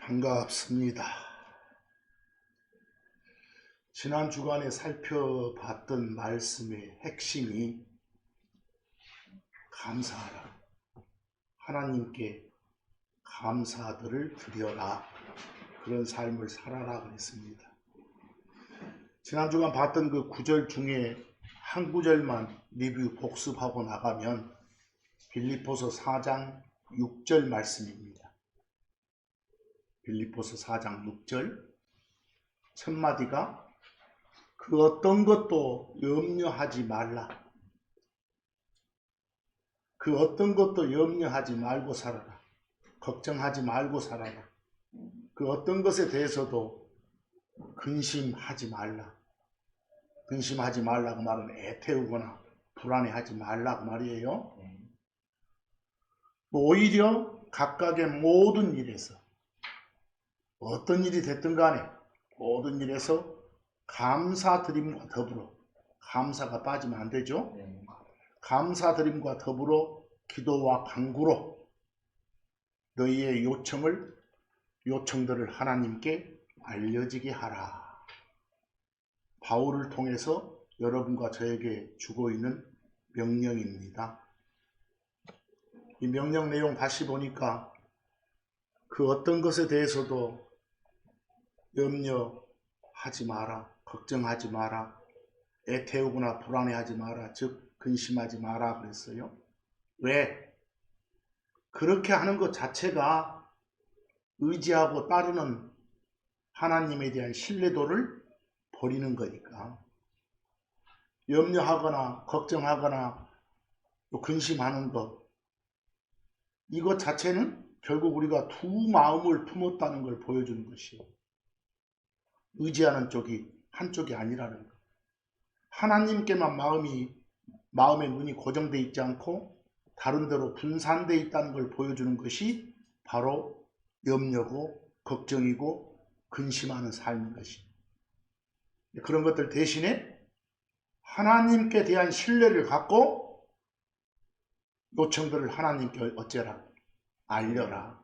반갑습니다. 지난 주간에 살펴봤던 말씀의 핵심이 감사하라. 하나님께 감사들을 드려라. 그런 삶을 살아라 그랬습니다. 지난 주간 봤던 그 구절 중에 한 구절만 리뷰 복습하고 나가면 빌립보서 4장 6절 말씀입니다. 빌립보서 4장 6절 첫 마디가 그 어떤 것도 염려하지 말라. 그 어떤 것도 염려하지 말고 살아라. 걱정하지 말고 살아라. 그 어떤 것에 대해서도 근심하지 말라. 근심하지 말라고 말은 애태우거나 불안해하지 말라고 말이에요. 오히려 각각의 모든 일에서 어떤 일이 됐든 간에 모든 일에서 감사드림과 더불어, 감사가 빠지면 안 되죠. 감사드림과 더불어 기도와 간구로 너희의 요청들을 하나님께 알려지게 하라. 바울을 통해서 여러분과 저에게 주고 있는 명령입니다. 이 명령 내용 다시 보니까 그 어떤 것에 대해서도 염려하지 마라, 걱정하지 마라, 애태우거나 불안해하지 마라, 즉 근심하지 마라 그랬어요. 왜? 그렇게 하는 것 자체가 의지하고 따르는 하나님에 대한 신뢰도를 버리는 거니까. 염려하거나 걱정하거나 근심하는 것, 이것 자체는 결국 우리가 두 마음을 품었다는 걸 보여주는 것이에요. 의지하는 쪽이 한쪽이 아니라는 것. 하나님께만 마음의 눈이 고정되어 있지 않고 다른 데로 분산되어 있다는 걸 보여주는 것이 바로 염려고 걱정이고 근심하는 삶인 것입니다. 그런 것들 대신에 하나님께 대한 신뢰를 갖고 요청들을 하나님께 어째라? 알려라.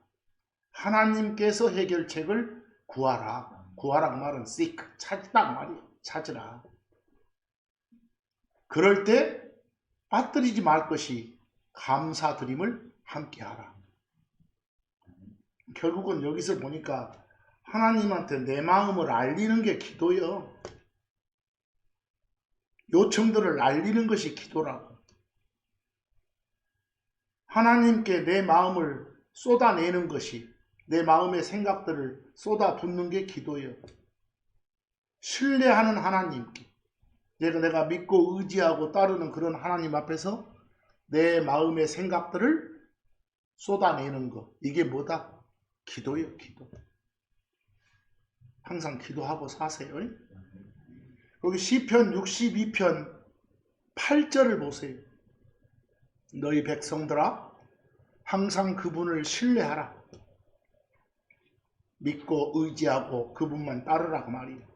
하나님께서 해결책을 구하라. 구하라고 말은 seek, 찾다 말이에요. 찾으라. 그럴 때 빠뜨리지 말 것이 감사드림을 함께하라. 결국은 여기서 보니까 하나님한테 내 마음을 알리는 게 기도예요. 요청들을 알리는 것이 기도라고. 하나님께 내 마음을 쏟아내는 것이, 내 마음의 생각들을 쏟아붓는 게 기도예요. 신뢰하는 하나님께, 내가 믿고 의지하고 따르는 그런 하나님 앞에서 내 마음의 생각들을 쏟아내는 것, 이게 뭐다? 기도예요. 기도. 항상 기도하고 사세요. 여기 시편 62편 8절을 보세요. 너희 백성들아, 항상 그분을 신뢰하라. 믿고 의지하고 그분만 따르라고 말이에요.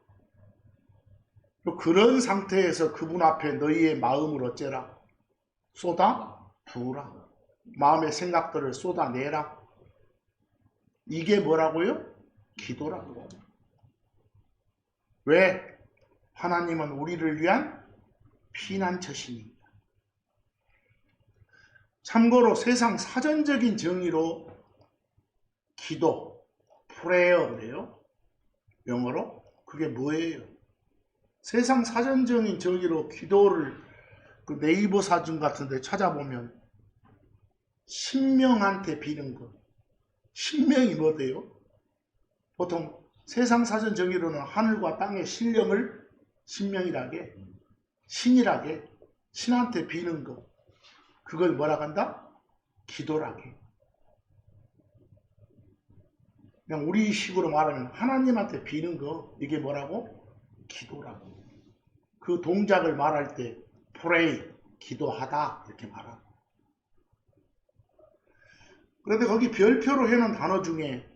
그런 상태에서 그분 앞에 너희의 마음을 어째라? 쏟아 부으라. 마음의 생각들을 쏟아내라. 이게 뭐라고요? 기도라고. 왜? 하나님은 우리를 위한 피난처시니까. 참고로 세상 사전적인 정의로 기도, prayer 그래요. 영어로. 그게 뭐예요? 세상 사전적인 정의로 기도를 그 네이버 사전 같은 데 찾아보면 신명한테 비는 것. 신명이 뭐대요? 보통 세상 사전 정의로는 하늘과 땅의 신령을 신명이라게, 신이라게, 신한테 비는 것. 그걸 뭐라고 한다? 기도라게. 그냥 우리 식으로 말하면 하나님한테 비는 거, 이게 뭐라고? 기도라고. 그 동작을 말할 때 pray, 기도하다 이렇게 말하고. 그런데 거기 별표로 해놓은 단어 중에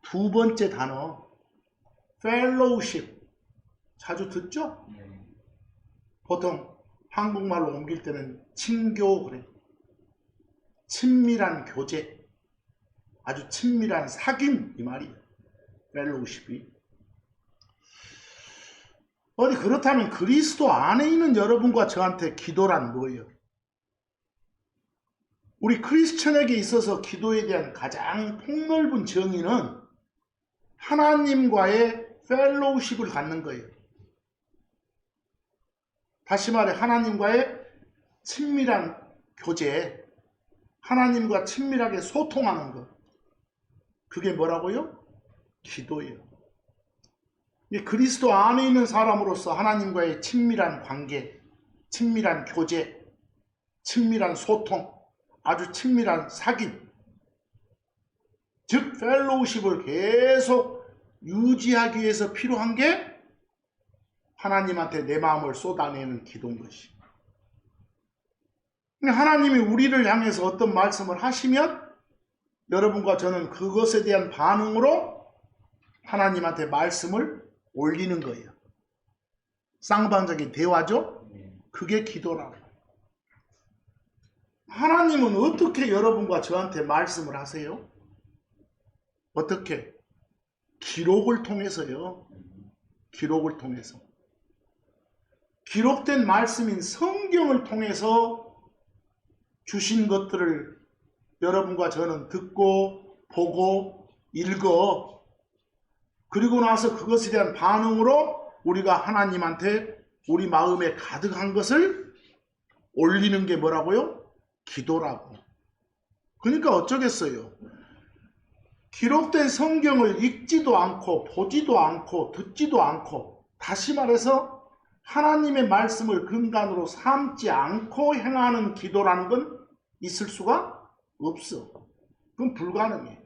두 번째 단어 fellowship 자주 듣죠? 보통 한국말로 옮길 때는 친교 그래. 친밀한 교제. 아주 친밀한 사귐 이 말이에요. 펠로우십이. 어디 그렇다면 그리스도 안에 있는 여러분과 저한테 기도란 뭐예요? 우리 크리스천에게 있어서 기도에 대한 가장 폭넓은 정의는 하나님과의 펠로우십을 갖는 거예요. 다시 말해 하나님과의 친밀한 교제, 하나님과 친밀하게 소통하는 것. 그게 뭐라고요? 기도예요. 그리스도 안에 있는 사람으로서 하나님과의 친밀한 관계, 친밀한 교제, 친밀한 소통, 아주 친밀한 사귐, 즉 펠로우십을 계속 유지하기 위해서 필요한 게 하나님한테 내 마음을 쏟아내는 기도인 것이. 하나님이 우리를 향해서 어떤 말씀을 하시면 여러분과 저는 그것에 대한 반응으로 하나님한테 말씀을 올리는 거예요. 쌍방적인 대화죠. 그게 기도라고. 하나님은 어떻게 여러분과 저한테 말씀을 하세요? 어떻게? 기록을 통해서요. 기록을 통해서. 기록된 말씀인 성경을 통해서 주신 것들을 여러분과 저는 듣고 보고 읽어, 그리고 나서 그것에 대한 반응으로 우리가 하나님한테 우리 마음에 가득한 것을 올리는 게 뭐라고요? 기도라고. 그러니까 어쩌겠어요. 기록된 성경을 읽지도 않고 보지도 않고 듣지도 않고, 다시 말해서 하나님의 말씀을 근간으로 삼지 않고 행하는 기도라는 건 있을 수가 없어. 그건 불가능해.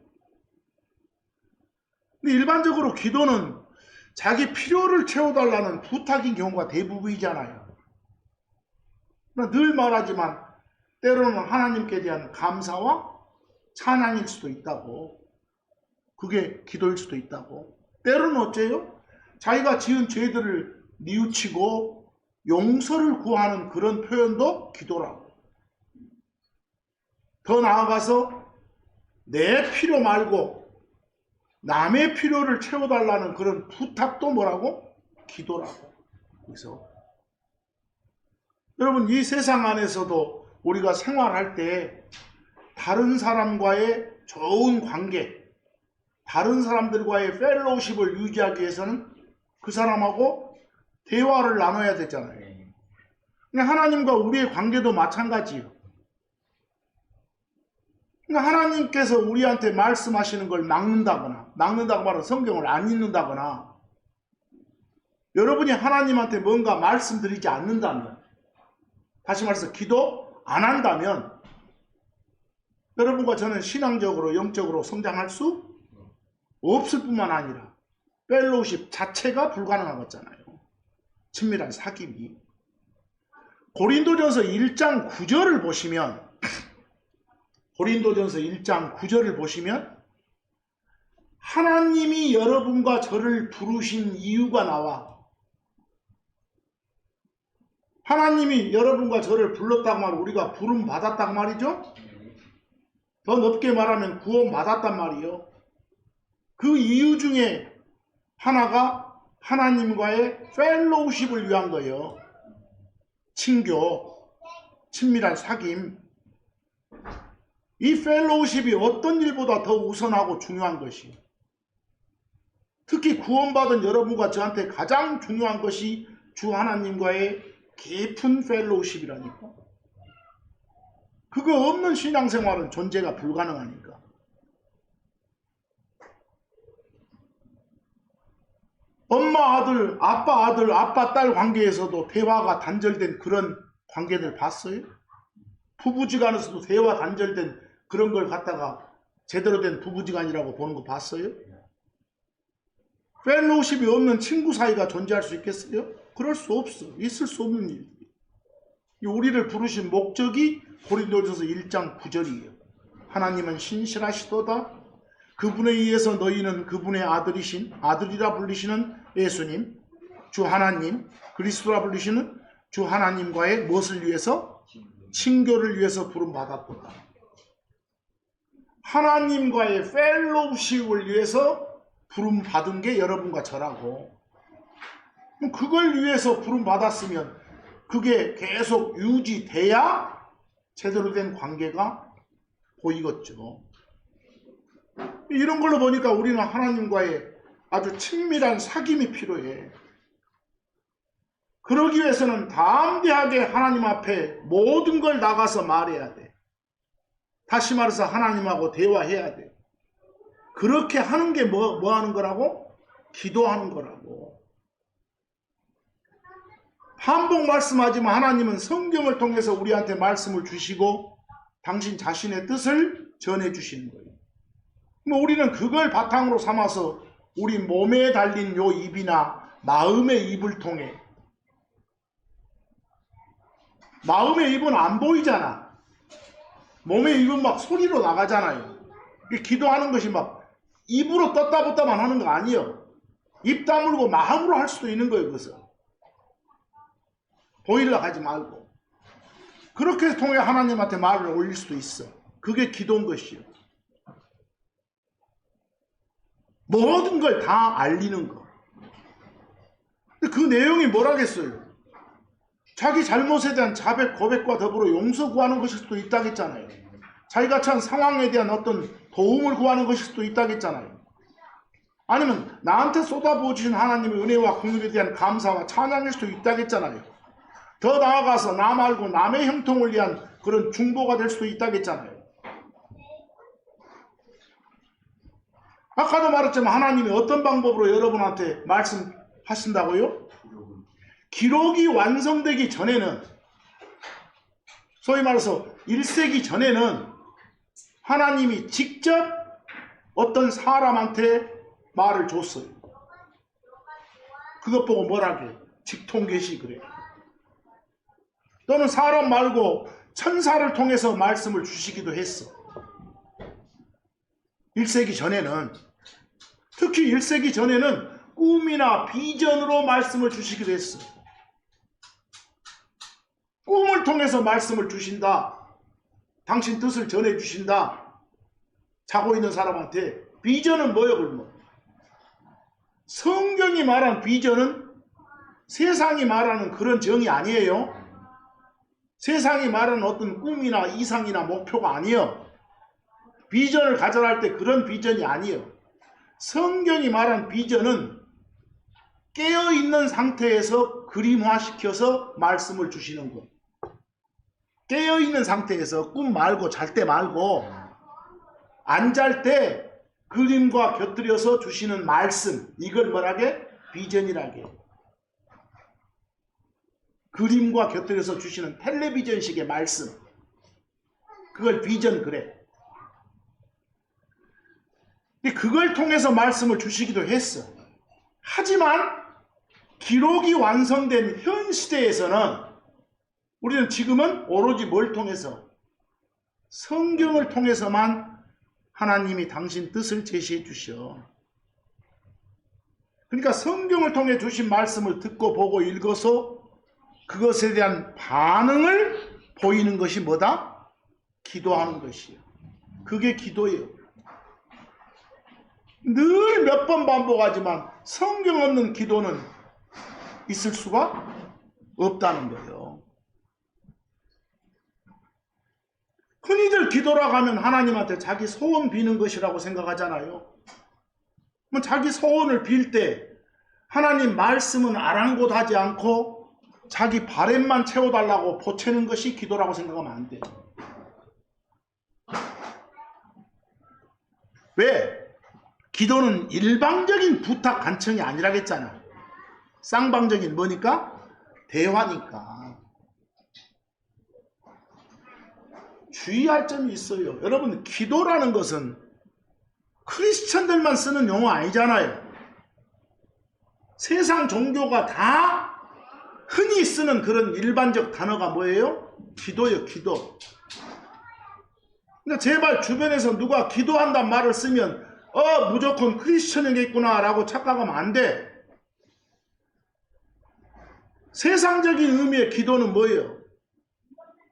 근데 일반적으로 기도는 자기 필요를 채워달라는 부탁인 경우가 대부분이잖아요. 늘 말하지만 때로는 하나님께 대한 감사와 찬양일 수도 있다고. 그게 기도일 수도 있다고. 때로는 어째요? 자기가 지은 죄들을 뉘우치고 용서를 구하는 그런 표현도 기도라고. 더 나아가서 내 필요 말고 남의 필요를 채워달라는 그런 부탁도 뭐라고? 기도라고. 그래서 여러분, 이 세상 안에서도 우리가 생활할 때 다른 사람과의 좋은 관계, 다른 사람들과의 펠로우십을 유지하기 위해서는 그 사람하고 대화를 나눠야 되잖아요. 그러니까 하나님과 우리의 관계도 마찬가지예요. 그러니까 하나님께서 우리한테 말씀하시는 걸 막는다거나, 막는다고 말하면 성경을 안 읽는다거나, 여러분이 하나님한테 뭔가 말씀드리지 않는다면, 다시 말해서 기도 안 한다면 여러분과 저는 신앙적으로 영적으로 성장할 수 없을 뿐만 아니라 펠로우십 자체가 불가능한 거잖아요. 친밀한 사귐이. 고린도전서 1장 9절을 보시면, 고린도전서 1장 9절을 보시면 하나님이 여러분과 저를 부르신 이유가 나와. 하나님이 여러분과 저를 불렀다고 말하면 우리가 부름 받았단 말이죠. 더 넓게 말하면 구원 받았단 말이에요. 그 이유 중에 하나가 하나님과의 펠로우십을 위한 거예요. 친교, 친밀한 사귐. 이 펠로우십이 어떤 일보다 더 우선하고 중요한 것이, 특히 구원받은 여러분과 저한테 가장 중요한 것이 주 하나님과의 깊은 펠로우십이라니까. 그거 없는 신앙생활은 존재가 불가능하니까. 엄마 아들, 아빠 딸 관계에서도 대화가 단절된 그런 관계들 봤어요? 부부지간에서도 대화 단절된 그런 걸 갖다가 제대로 된 부부지간이라고 보는 거 봤어요? 펠로우십이 없는 친구 사이가 존재할 수 있겠어요? 그럴 수 없어. 있을 수 없는 일. 우리를 부르신 목적이 고린도전서 1장 9절이에요. 하나님은 신실하시도다. 그분에 의해서 너희는 그분의 아들이라 불리시는 예수님, 주 하나님, 그리스도라 불리시는 주 하나님과의 무엇을 위해서? 친교를 위해서 부름받았도다. 하나님과의 펠로우십을 위해서 부름 받은 게 여러분과 저라고. 그걸 위해서 부름 받았으면 그게 계속 유지돼야 제대로 된 관계가 보이겠죠. 이런 걸로 보니까 우리는 하나님과의 아주 친밀한 사귐이 필요해. 그러기 위해서는 담대하게 하나님 앞에 모든 걸 나가서 말해야 돼. 다시 말해서 하나님하고 대화해야 돼. 그렇게 하는 게 뭐 하는 거라고? 기도하는 거라고. 반복 말씀하지만 하나님은 성경을 통해서 우리한테 말씀을 주시고 당신 자신의 뜻을 전해주시는 거예요. 우리는 그걸 바탕으로 삼아서 우리 몸에 달린 요 입이나 마음의 입을 통해, 마음의 입은 안 보이잖아. 몸의 입은 막 소리로 나가잖아요. 기도하는 것이 막 입으로 떴다 붙다만 하는 거 아니에요. 입 다물고 마음으로 할 수도 있는 거예요. 그것은 보이려고 하지 말고 그렇게 해서 통해 하나님한테 말을 올릴 수도 있어. 그게 기도인 것이요. 모든 걸 다 알리는 거. 그 내용이 뭐라겠어요? 자기 잘못에 대한 자백 고백과 더불어 용서 구하는 것일 수도 있다겠잖아요. 자기가 처한 상황에 대한 어떤 도움을 구하는 것일 수도 있다겠잖아요. 아니면 나한테 쏟아부어주신 하나님의 은혜와 공율에 대한 감사와 찬양일 수도 있다겠잖아요. 더 나아가서 나 말고 남의 형통을 위한 그런 중보가 될 수도 있다겠잖아요. 아까도 말했지만 하나님이 어떤 방법으로 여러분한테 말씀하신다고요? 기록이 완성되기 전에는, 소위 말해서 1세기 전에는 하나님이 직접 어떤 사람한테 말을 줬어요. 그것 보고 뭐라게? 직통계시 그래요. 또는 사람 말고 천사를 통해서 말씀을 주시기도 했어. 1세기 전에는, 특히 1세기 전에는 꿈이나 비전으로 말씀을 주시기도 했어. 꿈을 통해서 말씀을 주신다. 당신 뜻을 전해주신다. 자고 있는 사람한테. 비전은 뭐예요, 그러면? 성경이 말한 비전은 세상이 말하는 그런 정의 아니에요. 세상이 말하는 어떤 꿈이나 이상이나 목표가 아니에요. 비전을 가져라 할 때 그런 비전이 아니에요. 성경이 말한 비전은 깨어있는 상태에서 그림화시켜서 말씀을 주시는 것. 깨어있는 상태에서 꿈 말고 잘 때 말고 안 잘 때 그림과 곁들여서 주시는 말씀. 이걸 뭐라게? 비전이라게. 그림과 곁들여서 주시는 텔레비전식의 말씀. 그걸 비전 그래. 그걸 통해서 말씀을 주시기도 했어. 하지만 기록이 완성된 현 시대에서는 우리는 지금은 오로지 뭘 통해서? 성경을 통해서만 하나님이 당신 뜻을 제시해 주셔. 그러니까 성경을 통해 주신 말씀을 듣고 보고 읽어서 그것에 대한 반응을 보이는 것이 뭐다? 기도하는 것이에요. 그게 기도예요. 늘 몇 번 반복하지만 성경 없는 기도는 있을 수가 없다는 거예요. 흔히들 기도라고 하면 하나님한테 자기 소원 비는 것이라고 생각하잖아요. 자기 소원을 빌 때 하나님 말씀은 아랑곳하지 않고 자기 바램만 채워달라고 보채는 것이 기도라고 생각하면 안 돼요. 왜? 기도는 일방적인 부탁 간청이 아니라겠잖아. 쌍방적인 뭐니까? 대화니까. 주의할 점이 있어요. 여러분, 기도라는 것은 크리스천들만 쓰는 용어 아니잖아요. 세상 종교가 다 흔히 쓰는 그런 일반적 단어가 뭐예요? 기도예요, 기도. 그러니까 제발 주변에서 누가 기도한다는 말을 쓰면 무조건 크리스천이겠구나 라고 착각하면 안 돼. 세상적인 의미의 기도는 뭐예요?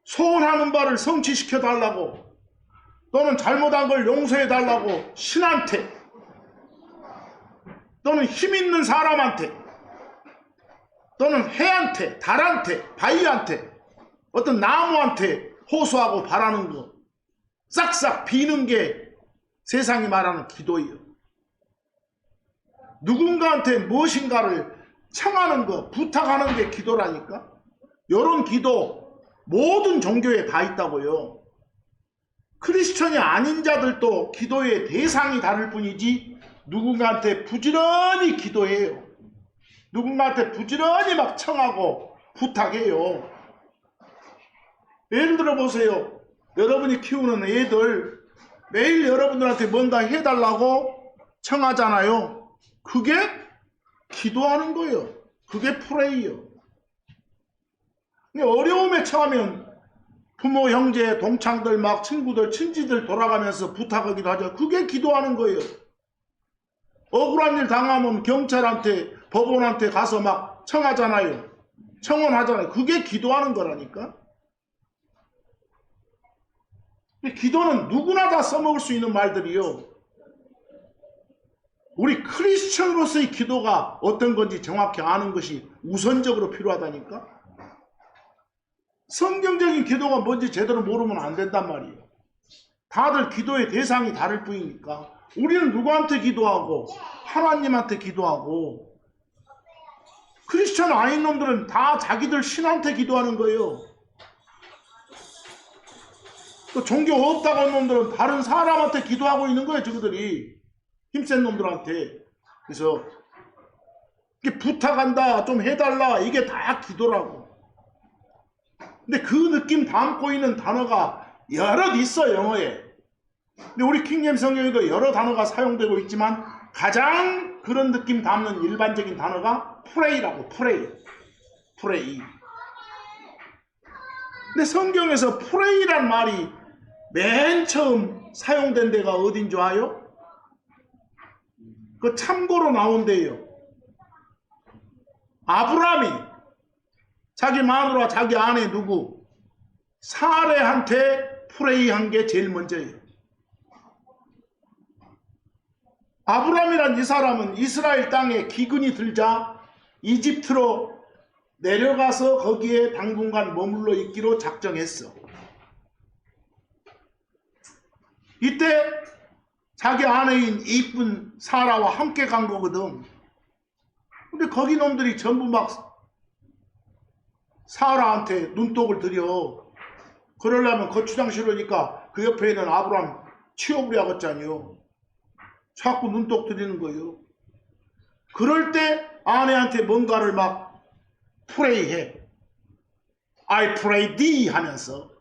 소원하는 바를 성취시켜 달라고. 또는 잘못한 걸 용서해달라고 신한테, 또는 힘 있는 사람한테, 또는 해한테, 달한테, 바위한테, 어떤 나무한테 호소하고 바라는 거, 싹싹 비는 게 세상이 말하는 기도예요. 누군가한테 무엇인가를 청하는 거, 부탁하는 게 기도라니까. 이런 기도 모든 종교에 다 있다고요. 크리스천이 아닌 자들도 기도의 대상이 다를 뿐이지 누군가한테 부지런히 기도해요. 누군가한테 부지런히 막 청하고 부탁해요. 예를 들어 보세요. 여러분이 키우는 애들 매일 여러분들한테 뭔가 해달라고 청하잖아요. 그게 기도하는 거예요. 그게 프레이요. 어려움에 처하면 부모, 형제, 동창들, 막 친구들, 친지들 돌아가면서 부탁하기도 하죠. 그게 기도하는 거예요. 억울한 일 당하면 경찰한테, 법원한테 가서 막 청하잖아요. 청원하잖아요. 그게 기도하는 거라니까. 기도는 누구나 다 써먹을 수 있는 말들이요. 우리 크리스천으로서의 기도가 어떤 건지 정확히 아는 것이 우선적으로 필요하다니까. 성경적인 기도가 뭔지 제대로 모르면 안 된단 말이에요. 다들 기도의 대상이 다를 뿐이니까. 우리는 누구한테 기도하고 하나님한테 기도하고, 크리스천 아닌 놈들은 다 자기들 신한테 기도하는 거예요. 또 종교 없다고 하는 놈들은 다른 사람한테 기도하고 있는 거예요. 저들이 힘센 놈들한테. 그래서 이게 부탁한다, 좀 해달라, 이게 다 기도라고. 근데 그 느낌 담고 있는 단어가 여럿 있어, 영어에. 근데 우리 킹제임스 성경에도 여러 단어가 사용되고 있지만 가장 그런 느낌 담는 일반적인 단어가 프레이라고. 프레이. 근데 성경에서 프레이란 말이 맨 처음 사용된 데가 어딘 줄 아요? 그 참고로 나온대요. 아브라함이 자기 마누라, 자기 아내 누구? 사레한테 프레이한 게 제일 먼저예요. 아브라함이란 이 사람은 이스라엘 땅에 기근이 들자 이집트로 내려가서 거기에 당분간 머물러 있기로 작정했어. 이때 자기 아내인 이쁜 사라와 함께 간 거거든. 근데 거기 놈들이 전부 막 사라한테 눈독을 들여. 그러려면 거추장 싫으니까 그 옆에 있는 아브라함 치워버려야겠잖요. 자꾸 눈독 들이는 거예요. 그럴 때 아내한테 뭔가를 막 프레이해. I pray thee 하면서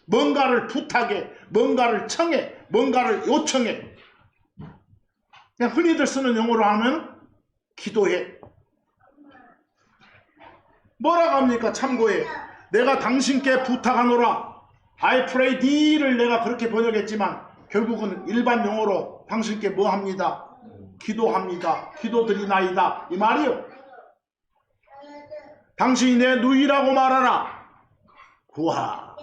뭔가를 부탁해, 뭔가를 청해, 뭔가를 요청해. 그냥 흔히들 쓰는 용어로 하면 기도해. 뭐라고 합니까? 참고해. 내가 당신께 부탁하노라. I pray thee를 내가 그렇게 번역했지만 결국은 일반 용어로 당신께 뭐 합니다? 기도합니다. 기도드리나이다. 이 말이요. 당신이 내 누이라고 말하라. 구하.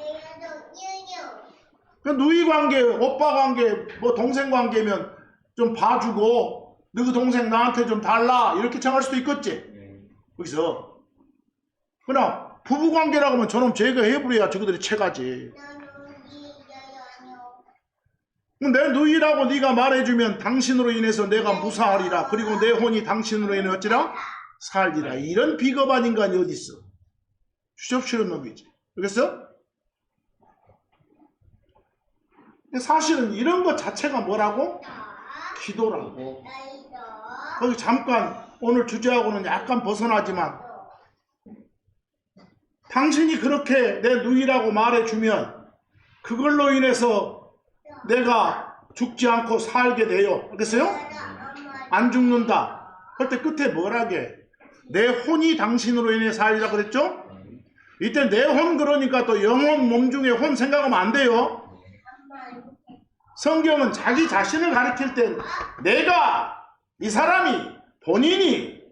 그 누이 관계, 오빠 관계, 뭐 동생 관계면 좀 봐주고 너그 동생 나한테 좀 달라 이렇게 청할 수도 있겠지. 거기서 그냥 부부 관계라고 하면 저놈 제거해버려야 저거들이 채가지. 내 누이라고 네가 말해주면 당신으로 인해서 내가 무사하리라. 그리고 내 혼이 당신으로 인해 어찌라? 살리라. 이런 비겁한 인간이 어디 있어? 주접스러운 놈이지. 그래서 사실은 이런 것 자체가 뭐라고? 기도라고. 거기 잠깐 오늘 주제하고는 약간 벗어나지만 당신이 그렇게 내 누이라고 말해주면 그걸로 인해서 내가 죽지 않고 살게 돼요. 알겠어요? 안 죽는다. 그럴 때 끝에 뭐라게? 내 혼이 당신으로 인해 살리라 그랬죠? 이때 내 혼 그러니까 또 영혼 몸 중에 혼 생각하면 안 돼요. 성경은 자기 자신을 가리킬 때 내가, 이 사람이, 본인이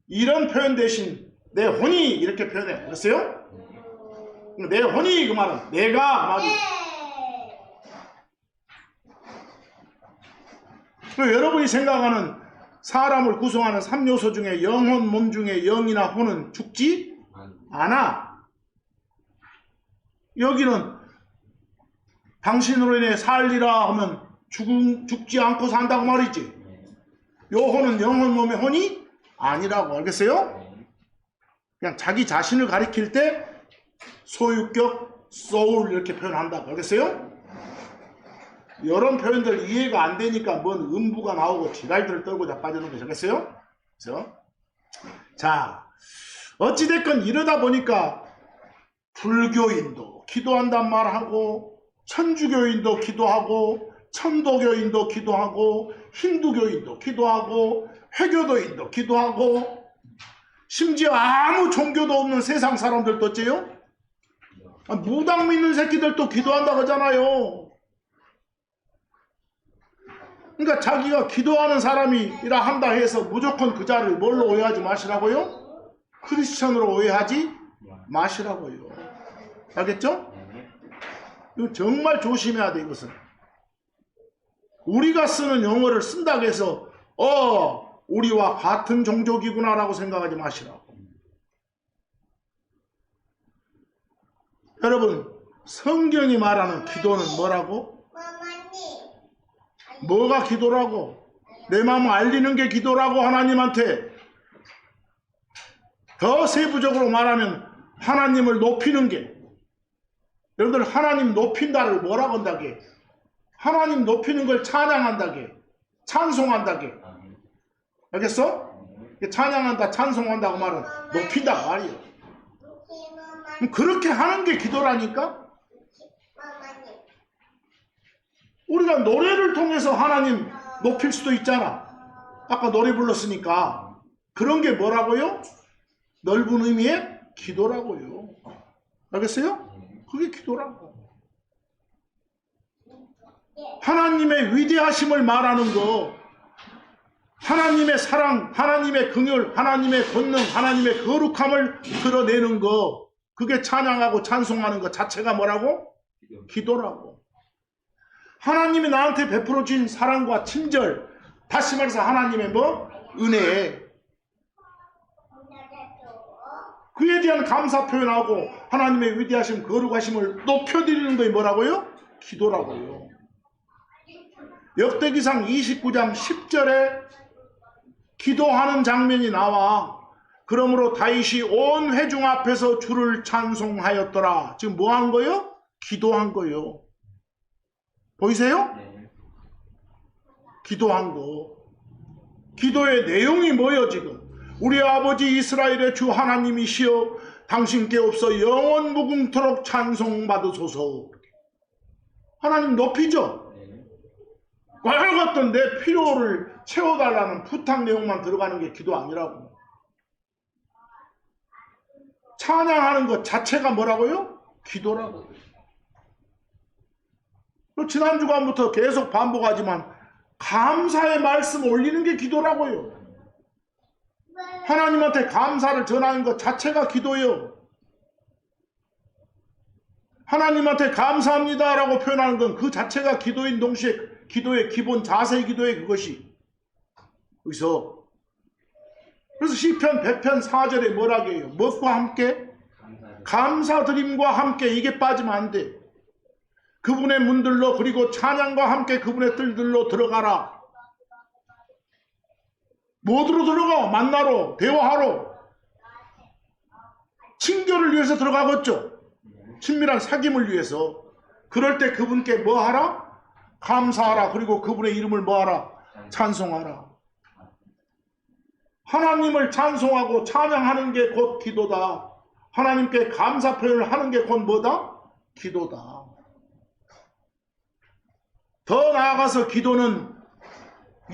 이런 표현 대신 내 혼이 이렇게 표현해. 그랬어요? 내 혼이 그 말은 내가 말이. 여러분이 생각하는 사람을 구성하는 3요소 중에 영혼, 몸 중에 영이나 혼은 죽지 않아. 여기는 당신으로 인해 살리라 하면 죽지 않고 산다고 말이지. 요 혼은 영혼, 몸의 혼이 아니라고. 알겠어요? 그냥 자기 자신을 가리킬 때 소유격, soul 이렇게 표현한다고. 알겠어요? 이런 표현들 이해가 안 되니까 뭔 음부가 나오고 지랄들을 떨고 자빠지는 거죠. 알겠어요? 그래서 자, 어찌됐건 이러다 보니까 불교인도 기도한단 말하고, 천주교인도 기도하고, 천도교인도 기도하고, 힌두교인도 기도하고, 회교도인도 기도하고, 심지어 아무 종교도 없는 세상 사람들도 어째요? 무당 믿는 새끼들도 기도한다고 하잖아요. 그러니까 자기가 기도하는 사람이라 한다 해서 무조건 그 자를 뭘로 오해하지 마시라고요? 크리스천으로 오해하지 마시라고요. 알겠죠? 이거 정말 조심해야 돼. 이것은 우리가 쓰는 용어를 쓴다고 해서 우리와 같은 종족이구나 라고 생각하지 마시라고. 여러분, 성경이 말하는 기도는 뭐라고? 뭐가 기도라고? 내 마음을 알리는 게 기도라고. 하나님한테 더 세부적으로 말하면 하나님을 높이는 게. 여러분들 하나님 높인다를 뭐라고 한다게? 하나님 높이는 걸 찬양한다게, 찬송한다게. 알겠어? 찬양한다, 찬송한다고 말은 높인다 말이에요. 그렇게 하는 게 기도라니까? 우리가 노래를 통해서 하나님 높일 수도 있잖아. 아까 노래 불렀으니까. 그런 게 뭐라고요? 넓은 의미의 기도라고요. 알겠어요? 그게 기도라고. 하나님의 위대하심을 말하는 거, 하나님의 사랑, 하나님의 긍휼, 하나님의 권능, 하나님의 거룩함을 드러내는 거, 그게 찬양하고 찬송하는 것 자체가 뭐라고? 기도라고. 하나님이 나한테 베풀어 주신 사랑과 친절, 다시 말해서 하나님의 은혜, 그에 대한 감사 표현하고 하나님의 위대하심, 거룩하심을 높여드리는 것이 뭐라고요? 기도라고요. 역대기상 29장 10절에 기도하는 장면이 나와. 그러므로 다윗이 온 회중 앞에서 주를 찬송하였더라. 지금 뭐 한 거예요? 기도한 거예요. 보이세요? 기도한 거. 기도의 내용이 뭐예요 지금? 우리 아버지 이스라엘의 주 하나님이시여, 당신께 없어 영원 무궁토록 찬송받으소서. 하나님 높이죠? 과연 내 필요를 채워달라는 부탁 내용만 들어가는 게 기도 아니라고. 찬양하는 것 자체가 뭐라고요? 기도라고. 지난 주간부터 계속 반복하지만 감사의 말씀 올리는 게 기도라고요. 하나님한테 감사를 전하는 것 자체가 기도예요. 하나님한테 감사합니다 라고 표현하는 건 그 자체가 기도인 동시에 기도의 기본 자세, 기도의 그것이. 그래서 시편 100편 4절에 뭐라고 해요? 무엇과 함께? 감사드림과 함께. 이게 빠지면 안 돼. 그분의 문들로, 그리고 찬양과 함께 그분의 뜰들로 들어가라. 뭐로 들어가? 만나러, 대화하러, 친교를 위해서 들어가겠죠. 친밀한 사귐을 위해서. 그럴 때 그분께 뭐 하라? 감사하라. 그리고 그분의 이름을 뭐 하라? 찬송하라. 하나님을 찬송하고 찬양하는 게 곧 기도다. 하나님께 감사 표현을 하는 게 곧 뭐다? 기도다. 더 나아가서 기도는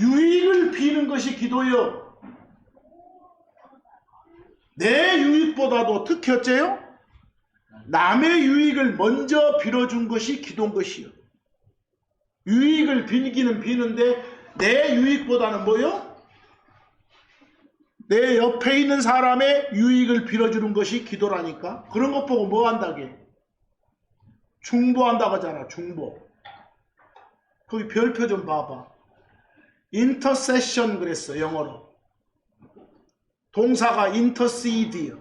유익을 비는 것이 기도예요. 내 유익보다도 특히 어째요? 남의 유익을 먼저 빌어준 것이 기도인 것이요. 유익을 빌기는 비는데 내 유익보다는 뭐요? 내 옆에 있는 사람의 유익을 빌어주는 것이 기도라니까. 그런 것 보고 뭐 한다게? 중보한다고 하잖아. 중보. 거기 별표 좀 봐봐. intercession 그랬어. 영어로. 동사가 intercede요.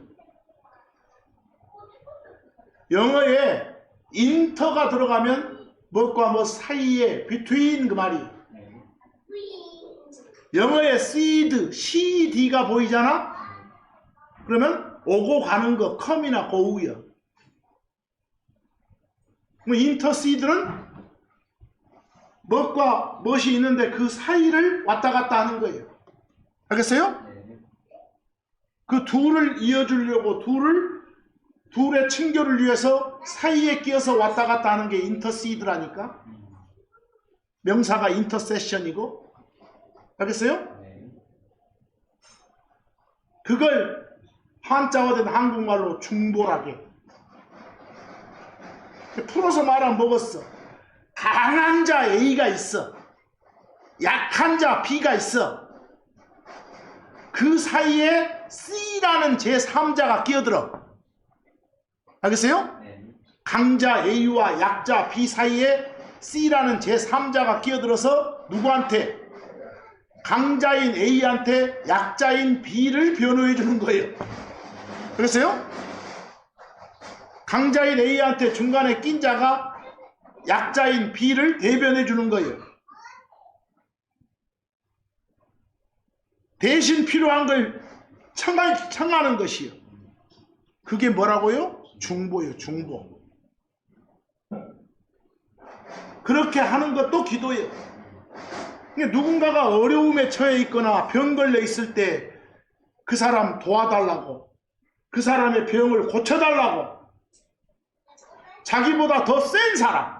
영어에 inter가 들어가면 뭐과 뭐 사이에 between 그 말이에요. 영어에 seed, cd가 보이잖아? 그러면 오고 가는 거 come이나 go야. intercede는 뭐과 무엇이 있는데 그 사이를 왔다 갔다 하는 거예요. 알겠어요? 그 둘을 이어주려고 둘의 친교를 위해서 사이에 끼어서 왔다 갔다 하는 게 intercede라니까. 명사가 intercession이고. 알겠어요? 그걸 한자어된 한국말로 중보라게. 풀어서 말하면 뭐겠어? 강한 자 A가 있어. 약한 자 B가 있어. 그 사이에 C라는 제3자가 끼어들어. 알겠어요? 강자 A와 약자 B 사이에 C라는 제3자가 끼어들어서 누구한테? 강자인 A한테 약자인 B를 변호해 주는 거예요. 그랬어요? 강자인 A한테 중간에 낀 자가 약자인 B를 대변해 주는 거예요. 대신 필요한 걸 청하는 것이요. 그게 뭐라고요? 중보요. 중보. 그렇게 하는 것도 기도예요. 누군가가 어려움에 처해 있거나 병 걸려 있을 때 그 사람 도와달라고, 그 사람의 병을 고쳐달라고, 자기보다 더 센 사람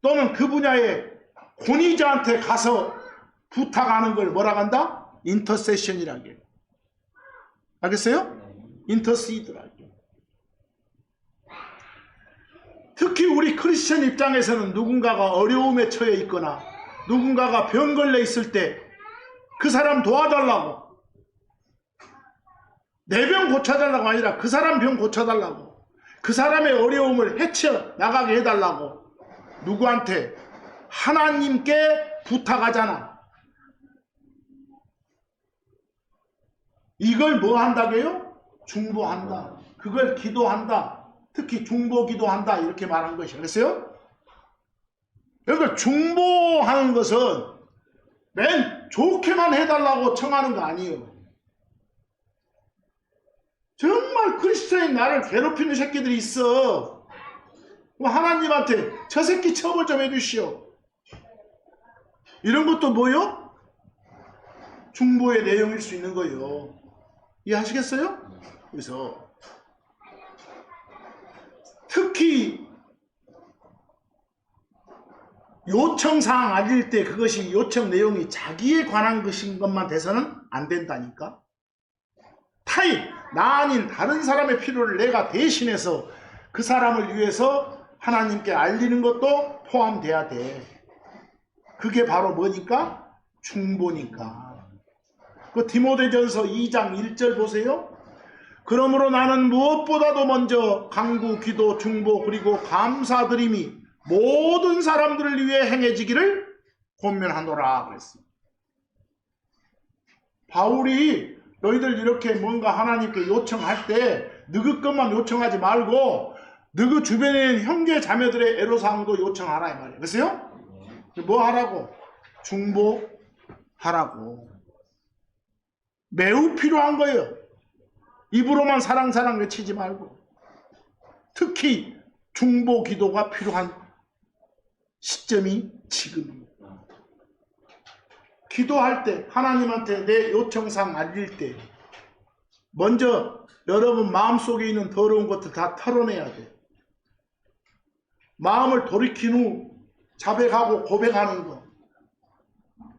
또는 그 분야의 권위자한테 가서 부탁하는 걸 뭐라고 한다? 인터세션이라고 해요. 알겠어요? 인터시드라고 해요. 특히 우리 크리스천 입장에서는 누군가가 어려움에 처해 있거나 누군가가 병 걸려 있을 때 그 사람 도와달라고, 내 병 고쳐달라고 아니라 그 사람 병 고쳐달라고, 그 사람의 어려움을 헤쳐나가게 해달라고 누구한테? 하나님께 부탁하잖아. 이걸 뭐 한다고요? 중보한다. 그걸 기도한다. 특히 중보 기도한다 이렇게 말한 것이. 그랬어요? 그러니까 중보하는 것은 맨 좋게만 해달라고 청하는 거 아니에요. 정말 크리스천인 나를 괴롭히는 새끼들이 있어. 하나님한테 저 새끼 처벌 좀 해주시오. 이런 것도 뭐요? 중보의 내용일 수 있는 거예요. 이해하시겠어요? 그래서 특히 요청사항 알릴 때 그것이 요청 내용이 자기에 관한 것인 것만 돼서는 안 된다니까. 타인, 나 아닌 다른 사람의 필요를 내가 대신해서 그 사람을 위해서 하나님께 알리는 것도 포함돼야 돼. 그게 바로 뭐니까? 중보니까. 그 디모데전서 2장 1절 보세요. 그러므로 나는 무엇보다도 먼저 간구, 기도, 중보 그리고 감사드림이 모든 사람들을 위해 행해지기를 권면하노라 그랬어. 바울이 너희들 이렇게 뭔가 하나님께 요청할 때 너희 것만 요청하지 말고 너희 주변에 있는 형제 자매들의 애로사항도 요청하라 이 말이에요. 그랬어요? 뭐 하라고? 중보하라고. 매우 필요한 거예요. 입으로만 사랑 사랑 외치지 말고. 특히 중보 기도가 필요한 시점이 지금입니다. 기도할 때 하나님한테 내 요청사항 알릴 때 먼저 여러분 마음속에 있는 더러운 것들 다 털어내야 돼. 마음을 돌이킨 후 자백하고 고백하는 거.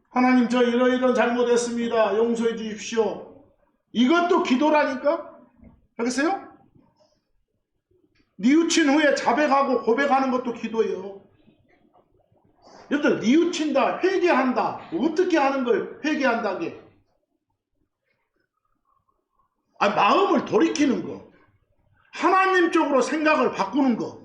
하나님 저 이러이런 잘못했습니다. 용서해 주십시오. 이것도 기도라니까. 알겠어요? 뉘우친 후에 자백하고 고백하는 것도 기도예요. 여러분들 뉘우친다, 회개한다. 어떻게 하는 걸 회개한다게? 마음을 돌이키는 거. 하나님 쪽으로 생각을 바꾸는 거.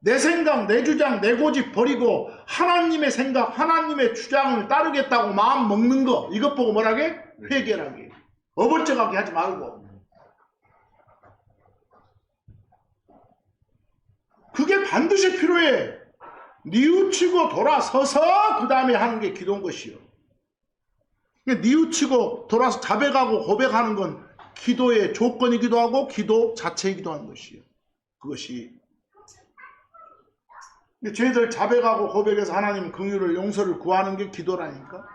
내 생각, 내 주장, 내 고집 버리고 하나님의 생각, 하나님의 주장을 따르겠다고 마음 먹는 거, 이것 보고 뭐라게? 회개라게. 어벌쩍하게 하지 말고. 그게 반드시 필요해. 뉘우치고 돌아서서 그 다음에 하는 게 기도인 것이요. 뉘우치고 돌아서 자백하고 고백하는 건 기도의 조건이기도 하고 기도 자체이기도 하는 것이요. 그것이 저희들 자백하고 고백해서 하나님 긍휼을 용서를 구하는 게 기도라니까.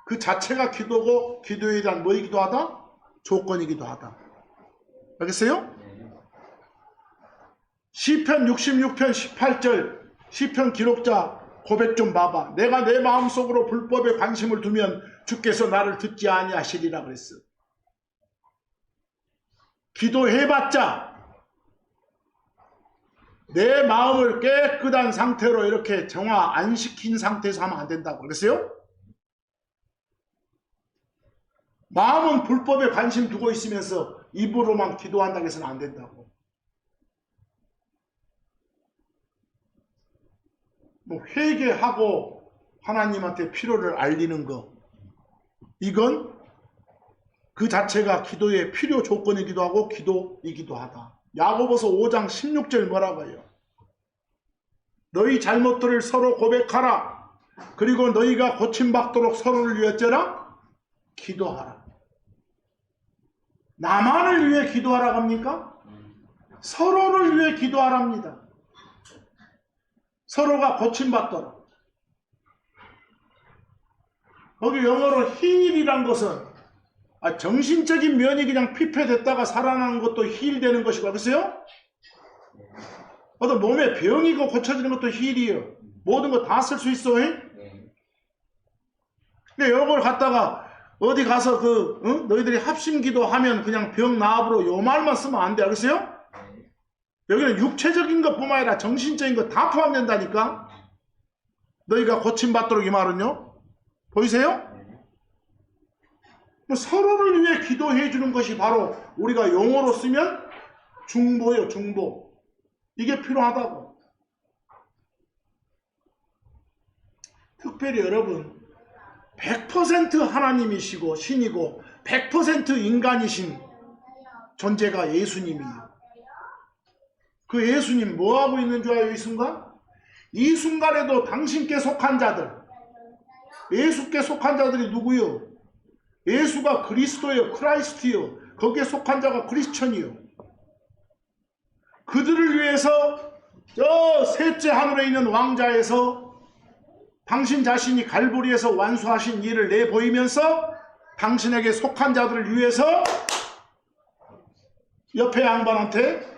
그 자체가 기도고 기도에 대한 뭐이기도 하다? 조건이기도 하다. 알겠어요? 시편 66편 18절 시편 기록자 고백 좀 봐봐. 내가 내 마음속으로 불법에 관심을 두면 주께서 나를 듣지 아니하시리라 그랬어. 기도해봤자 내 마음을 깨끗한 상태로 이렇게 정화 안 시킨 상태에서 하면 안 된다고 그랬어요? 마음은 불법에 관심 두고 있으면서 입으로만 기도한다고 해서는 안 된다고. 뭐 회개하고 하나님한테 필요를 알리는 거, 이건 그 자체가 기도의 필요 조건이기도 하고 기도이기도 하다. 야고보서 5장 16절 뭐라고 해요? 너희 잘못들을 서로 고백하라. 그리고 너희가 고침받도록 서로를 위해 어쩌라? 기도하라. 나만을 위해 기도하라고 합니까? 서로를 위해 기도하랍니다. 서로가 고침받도록. 거기 영어로 heal이란 것은 정신적인 면이 그냥 피폐됐다가 살아나는 것도 힐되는 것이고, 글쎄요? 어떤 몸에 병이고 고쳐지는 것도 힐이에요. 모든 거 다 쓸 수 있어. 근데 이걸 갖다가 어디 가서 너희들이 합심기도 하면 그냥 병 나으로 요 말만 쓰면 안 돼. 알겠어요? 여기는 육체적인 것뿐만 아니라 정신적인 거 다 포함된다니까. 너희가 고침받도록 이 말은요. 보이세요? 서로를 위해 기도해 주는 것이 바로 우리가 용어로 쓰면 중보예요. 중보. 이게 필요하다고. 특별히 여러분 100% 하나님이시고 신이고 100% 인간이신 존재가 예수님이에요. 그 예수님 뭐하고 있는 줄 알아요? 이 순간? 이 순간에도 당신께 속한 자들, 예수께 속한 자들이 누구요? 예수가 그리스도요, 크라이스트요. 거기에 속한 자가 크리스천이요. 그들을 위해서 저 셋째 하늘에 있는 왕자에서 당신 자신이 갈보리에서 완수하신 일을 내보이면서 당신에게 속한 자들을 위해서 옆에 양반한테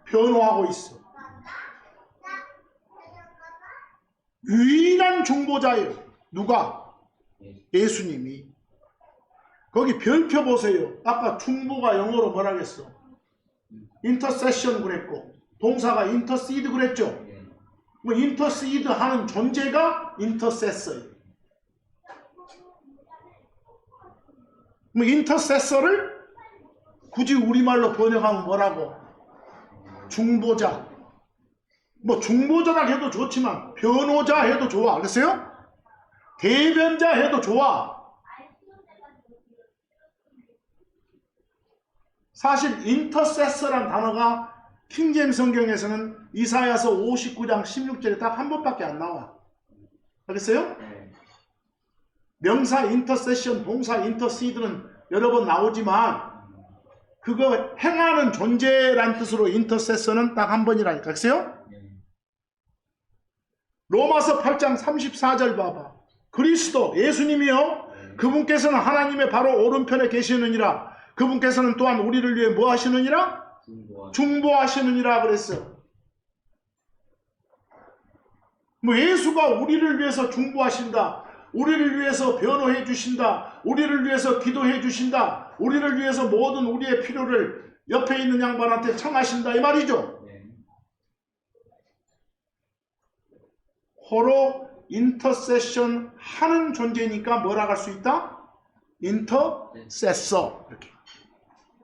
변호하고 있어. 유일한 중보자예요. 누가? 예수님이. 거기 별표 보세요. 아까 중보가 영어로 뭐라 그랬어? 인터세션 그랬고 동사가 인터시드 그랬죠. 뭐 인터시드 하는 존재가 인터세서예요. 뭐 인터세서를 굳이 우리말로 번역하면 뭐라고? 중보자. 뭐 중보자라 해도 좋지만 변호자 해도 좋아. 알겠어요? 대변자 해도 좋아. 사실 인터세서란 단어가 킹제임스 성경에서는 이사야서 59장 16절에 딱 한 번밖에 안 나와. 알겠어요? 명사 인터세션, 동사 인터시드는 여러 번 나오지만 그거 행하는 존재란 뜻으로 인터세서는 딱 한 번이라니까. 알겠어요? 로마서 8장 34절 봐봐. 그리스도 예수님이요 그분께서는 하나님의 바로 오른편에 계시느니라. 그분께서는 또한 우리를 위해 뭐 하시느니라? 중보하시느니라 그랬어. 뭐 예수가 우리를 위해서 중보하신다. 우리를 위해서 변호해 주신다. 우리를 위해서 기도해 주신다. 우리를 위해서 모든 우리의 필요를 옆에 있는 양반한테 청하신다. 이 말이죠. 서로 인터세션 하는 존재니까 뭐라고 할 수 있다? 인터세서. 이렇게.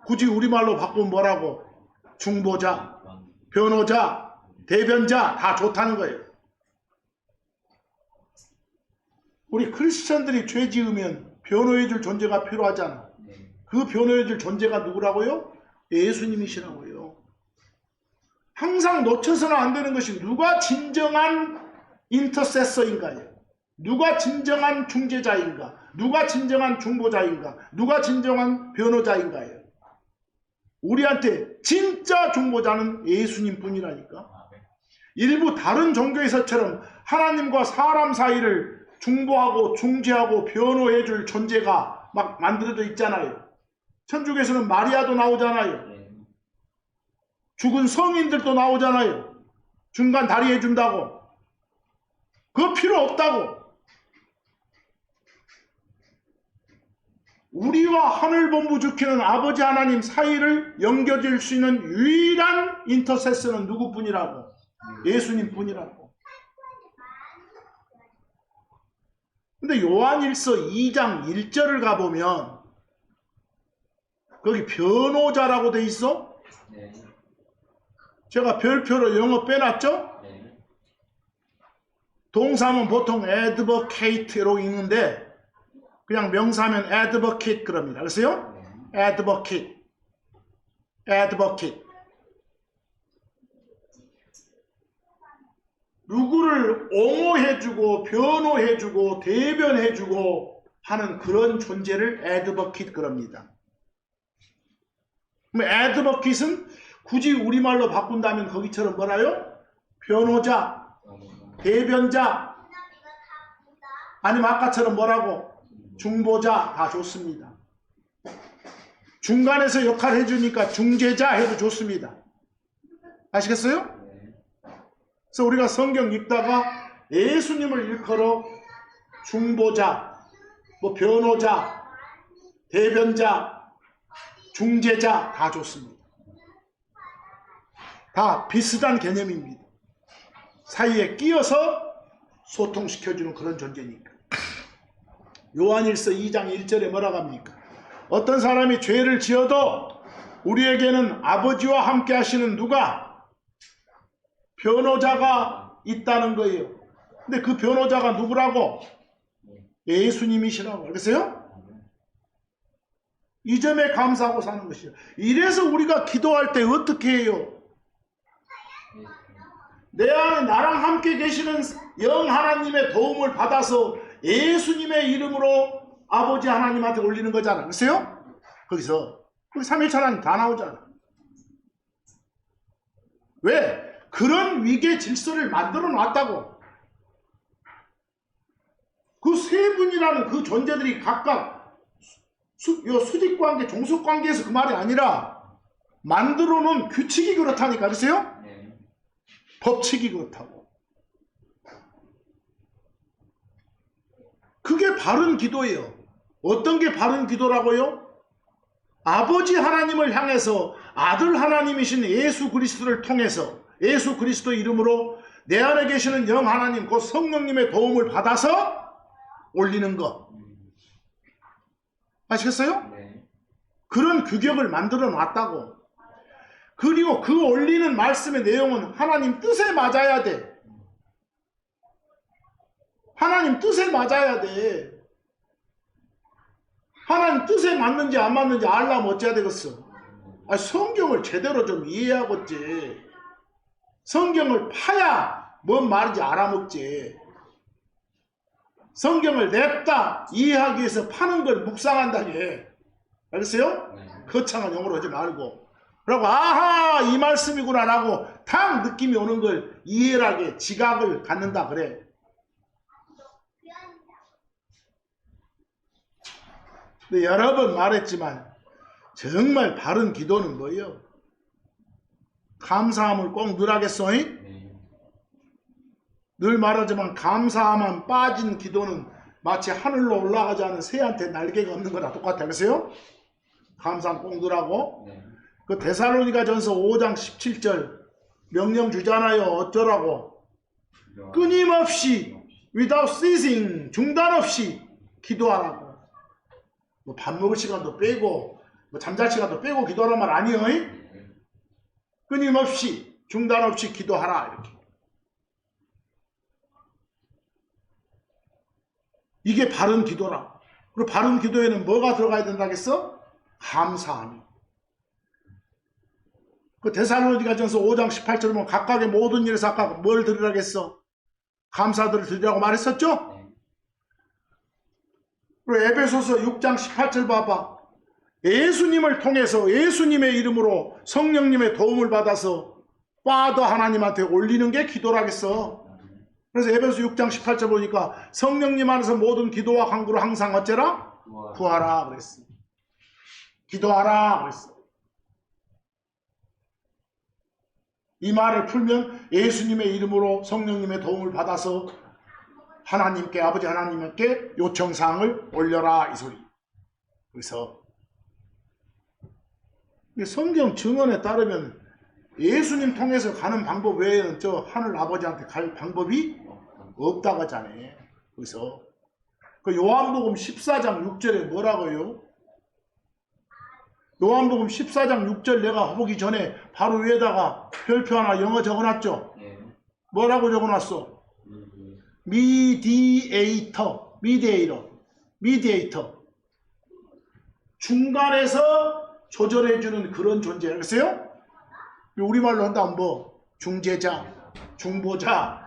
굳이 우리말로 바꾸면 뭐라고? 중보자. 변호자, 대변자 다 좋다는 거예요. 우리 크리스천들이 죄 지으면 변호해줄 존재가 필요하잖아. 그 변호해줄 존재가 누구라고요? 예수님이시라고요. 항상 놓쳐서는 안 되는 것이 누가 진정한 인터세서인가요? 누가 진정한 중재자인가? 누가 진정한 중보자인가? 누가 진정한 변호자인가요? 우리한테 진짜 중보자는 예수님 뿐이라니까. 일부 다른 종교에서처럼 하나님과 사람 사이를 중보하고 중재하고 변호해줄 존재가 막 만들어져 있잖아요. 천주교에서는 마리아도 나오잖아요. 죽은 성인들도 나오잖아요. 중간 다리 해준다고. 그거 필요 없다고. 우리와 하늘본부 지키는 아버지 하나님 사이를 연결될 수 있는 유일한 인터세서는 누구뿐이라고? 예수님 뿐이라고. 근데 요한일서 2장 1절을 가보면 거기 변호자라고 돼 있어? 제가 별표로 영어 빼놨죠? 동사는 보통 advocate로 읽는데 그냥 명사면 advocate 그럽니다. 그래서요? advocate. 누구를 옹호해주고 변호해주고 대변해주고 하는 그런 존재를 advocate 그럽니다. 그럼 advocate은 굳이 우리말로 바꾼다면 거기처럼 뭐라요? 변호자, 대변자, 아니면 아까처럼 뭐라고? 중보자 다 좋습니다. 중간에서 역할 해주니까 중재자 해도 좋습니다. 아시겠어요? 그래서 우리가 성경 읽다가 예수님을 일컬어 중보자, 뭐 변호자, 대변자, 중재자 다 좋습니다. 다 비슷한 개념입니다. 사이에 끼어서 소통시켜주는 그런 존재니까. 요한일서 2장 1절에 뭐라고 합니까? 어떤 사람이 죄를 지어도 우리에게는 아버지와 함께 하시는 누가? 변호자가 있다는 거예요. 근데 그 변호자가 누구라고? 예수님이시라고. 알겠어요? 이 점에 감사하고 사는 것이요. 이래서 우리가 기도할 때 어떻게 해요? 내 안에 나랑 함께 계시는 영 하나님의 도움을 받아서 예수님의 이름으로 아버지 하나님한테 올리는 거잖아. 그래서요? 거기서 삼위일체 하나님 다 나오잖아. 왜? 그런 위계 질서를 만들어 놨다고. 그 세 분이라는 그 존재들이 각각 수직관계, 종속관계에서 그 말이 아니라 만들어 놓은 규칙이 그렇다니까. 그래서요? 법칙이 그렇다고. 그게 바른 기도예요. 어떤 게 바른 기도라고요? 아버지 하나님을 향해서 아들 하나님이신 예수 그리스도를 통해서 예수 그리스도 이름으로 내 안에 계시는 영 하나님, 그 성령님의 도움을 받아서 올리는 것. 아시겠어요? 그런 규격을 만들어 놨다고. 그리고 그 올리는 말씀의 내용은 하나님 뜻에 맞아야 돼. 하나님 뜻에 맞아야 돼. 하나님 뜻에 맞는지 안 맞는지 알려면 어째야 되겠어? 성경을 제대로 좀 이해하겠지. 성경을 파야 뭔 말인지 알아먹지. 성경을 냅다 이해하기 위해서 파는 걸 묵상한다게. 알겠어요? 거창한 용어로 하지 말고. 그러고 아하 이 말씀이구나 라고 딱 느낌이 오는 걸 이해하게 지각을 갖는다 그래. 근데 여러 번 말했지만 정말 바른 기도는 뭐예요? 감사함을 꼭 늘 하겠어? 늘 말하지만 감사함만 빠진 기도는 마치 하늘로 올라가지 않은 새한테 날개가 없는 거랑 똑같아. 그래서요? 감사함 꼭 늘 하고. 그 데살로니가전서 5장 17절 명령 주잖아요. 어쩌라고? 끊임없이 without ceasing 중단 없이 기도하라고. 뭐 밥 먹을 시간도 빼고 뭐 잠잘 시간도 빼고 기도하란 말 아니에요? 끊임없이 중단 없이 기도하라 이렇게. 이게 바른 기도라. 그리고 바른 기도에는 뭐가 들어가야 된다겠어? 감사함이. 그 데살로니가전서 5장 18절 보면 각각의 모든 일에서 아까 뭘 드리라겠어? 감사들을 드리라고 말했었죠? 그리고 에베소서 6장 18절 봐봐. 예수님을 통해서 예수님의 이름으로 성령님의 도움을 받아서 파더 하나님한테 올리는 게 기도라겠어. 그래서 에베소 6장 18절 보니까 성령님 안에서 모든 기도와 간구를 항상 어째라? 구하라 그랬어. 기도하라 그랬어. 이 말을 풀면 예수님의 이름으로 성령님의 도움을 받아서 하나님께, 아버지 하나님께 요청사항을 올려라 이 소리. 그래서 성경 증언에 따르면 예수님 통해서 가는 방법 외에는 저 하늘 아버지한테 갈 방법이 없다고 하잖아요. 그래서 그 요한복음 14장 6절에 뭐라고요? 요한복음 14장 6절 내가 보기 전에 바로 위에다가 별표 하나 영어 적어놨죠? 뭐라고 적어놨어? 미디에이터. 중간에서 조절해주는 그런 존재. 알겠어요? 우리말로 한다면 뭐 중재자, 중보자,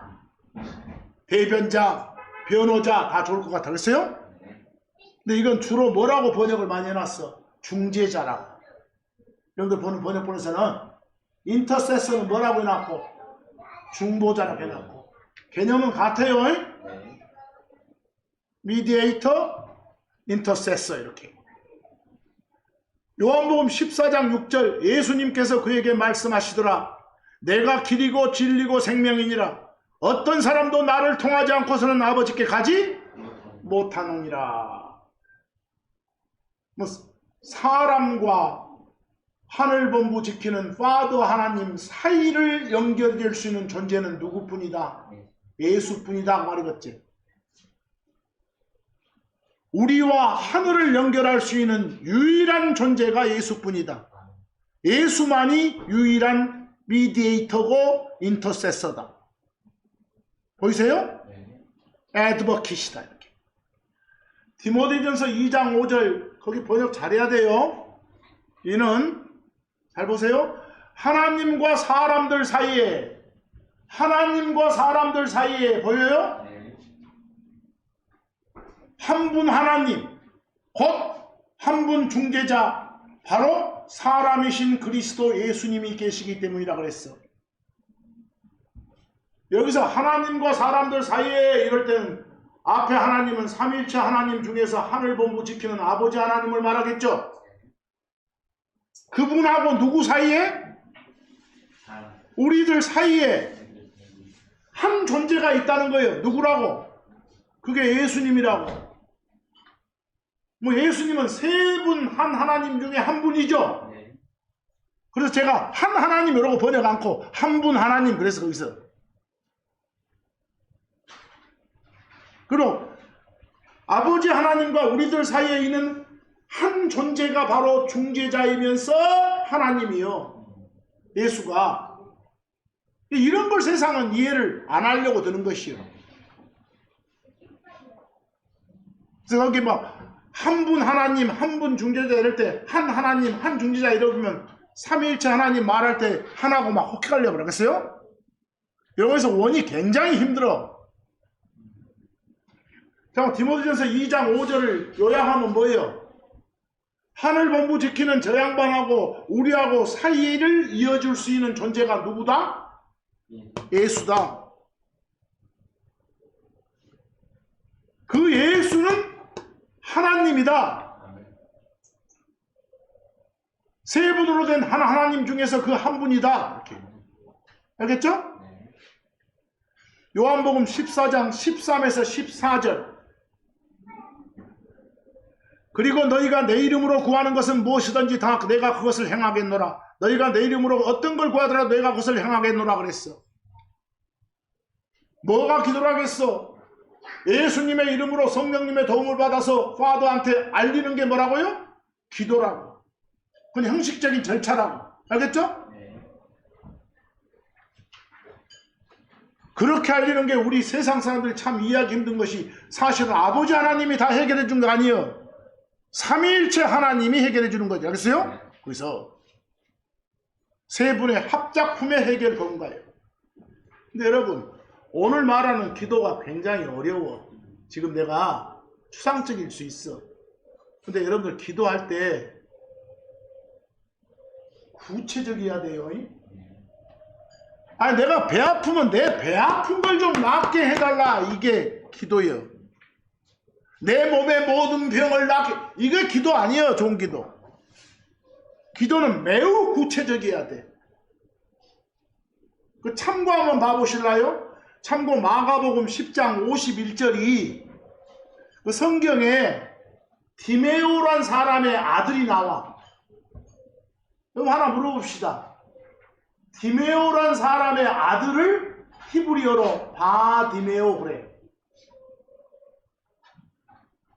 대변자, 변호자 다 좋을 것 같아. 알겠어요? 근데 이건 주로 뭐라고 번역을 많이 해놨어? 중재자라고. 여러분들 보는 번역본에서는 인터세서는 뭐라고 해놨고 중보자라고 해놨고 개념은 같아요. 미디에이터, 인터세서 이렇게. 요한복음 14장 6절 예수님께서 그에게 말씀하시더라. 내가 길이고 진리고 생명이니라. 어떤 사람도 나를 통하지 않고서는 아버지께 가지 못하느니라. 뭐 사람과 하늘본부 지키는 파더 하나님 사이를 연결될 수 있는 존재는 누구뿐이다? 예수뿐이다 그 말이겠지. 우리와 하늘을 연결할 수 있는 유일한 존재가 예수뿐이다. 예수만이 유일한 미디에이터고 인터세서다. 보이세요? 애드버킷이다 이렇게. 디모데전서 2장 5절 거기 번역 잘해야 돼요. 이는 잘 보세요. 하나님과 사람들 사이에 보여요? 한 분 하나님 곧 한 분 중재자 바로 사람이신 그리스도 예수님이 계시기 때문이라 그랬어. 여기서 하나님과 사람들 사이에 이럴 때는 앞에 하나님은 삼일체 하나님 중에서 하늘본부 지키는 아버지 하나님을 말하겠죠. 그분하고 누구 사이에? 우리들 사이에 한 존재가 있다는 거예요. 누구라고? 그게 예수님이라고. 뭐 예수님은 세 분 한 하나님 중에 한 분이죠. 그래서 제가 한 하나님 이라고 번역 않고 한 분 하나님 그래서 거기서. 그리고 아버지 하나님과 우리들 사이에 있는 한 존재가 바로 중재자이면서 하나님이요. 예수가. 이런 걸 세상은 이해를 안 하려고 드는 것이요. 그래서 거기 뭐 한 분 하나님, 한 분 중재자 이럴 때 한 하나님, 한 중재자 이러면 삼위일체 하나님 말할 때 하나고 막 혹해가려고 그러겠어요? 여기서 원이 굉장히 힘들어. 자, 디모데전서 2장 5절을 요약하면 뭐예요? 하늘본부 지키는 저 양반하고 우리하고 사이를 이어줄 수 있는 존재가 누구다? 예수다. 그 예수는 하나님이다. 세 분으로 된 하나님 중에서 그 한 분이다. 이렇게. 알겠죠? 요한복음 14장 13에서 14절. 그리고 너희가 내 이름으로 구하는 것은 무엇이든지 다 내가 그것을 행하겠노라. 너희가 내 이름으로 어떤 걸 구하더라도 내가 그것을 행하겠노라 그랬어. 뭐가 기도라겠어? 예수님의 이름으로 성령님의 도움을 받아서 파더한테 알리는 게 뭐라고요? 기도라고. 그건 형식적인 절차라고. 알겠죠? 그렇게 알리는 게 우리 세상 사람들이 참 이해하기 힘든 것이 사실은 아버지 하나님이 다 해결해 준 거 아니에요. 삼위일체 하나님이 해결해 주는 거죠. 알겠어요? 그래서 세 분의 합작품의 해결 건가요. 근데 여러분 오늘 말하는 기도가 굉장히 어려워. 지금 내가 추상적일 수 있어. 근데 여러분들 기도할 때 구체적이어야 돼요. 아니 내가 배 아프면 내 배 아픈 걸 좀 낫게 해달라. 이게 기도예요. 내 몸의 모든 병을 낫게. 이게 기도 아니에요. 좋은 기도. 기도는 매우 구체적이어야 돼. 그 참고 한번 봐보실래요? 참고 마가복음 10장 51절이 그 성경에 디메오란 사람의 아들이 나와. 그럼 하나 물어봅시다. 디메오란 사람의 아들을 히브리어로 바디메오 그래.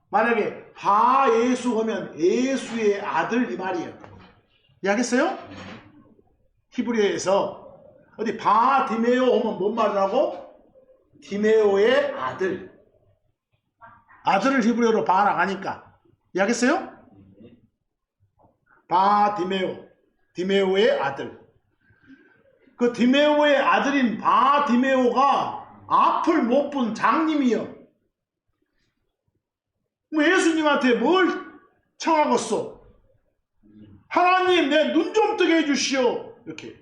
만약에 바예수 하면 예수의 아들 이 말이에요. 이해하겠어요? 히브리어에서 어디 바디메오 하면 뭔 말이라고? 디메오의 아들. 아들을 히브리어로 바라 하니까. 이해하겠어요? 바디메오. 디메오의 아들. 그 디메오의 아들인 바디메오가 앞을 못 본 장님이요. 뭐 예수님한테 뭘 청하겠어? 하나님 내 눈 좀 뜨게 해주시오. 이렇게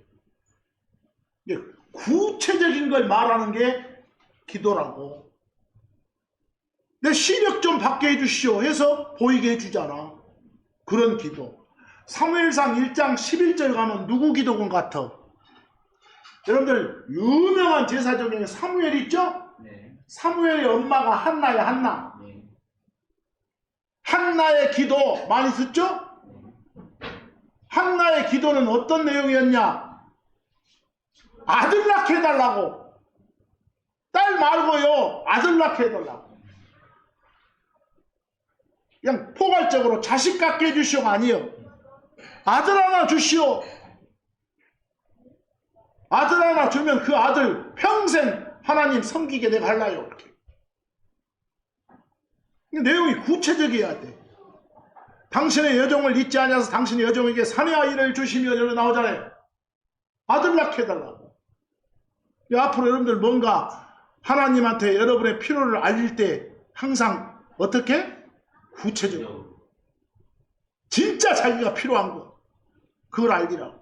구체적인 걸 말하는 게 기도라고. 내 시력 좀 받게 해주시오 해서 보이게 해주잖아. 그런 기도. 사무엘상 1장 11절 가면 누구 기도군 같아? 여러분들 유명한 제사장 중에 사무엘 있죠? 네. 사무엘의 엄마가 한나야. 한나. 네. 한나의 기도 많이 듣죠? 네. 한나의 기도는 어떤 내용이었냐? 아들 낳게 해달라고. 딸 말고요. 아들 낳게 해달라고. 그냥 포괄적으로 자식 갖게 해주시오가 아니에요. 아들 하나 주시오. 아들 하나 주면 그 아들 평생 하나님 섬기게 내가 할라요. 이렇게. 내용이 구체적이어야 돼. 당신의 여종을 잊지 아니하서 당신의 여종에게 사내 아이를 주시며 여기 나오잖아요. 아들 낳게 해달라고. 앞으로 여러분들 뭔가 하나님한테 여러분의 필요를 알릴 때 항상 어떻게? 구체적으로. 진짜 자기가 필요한 거. 그걸 알기라고.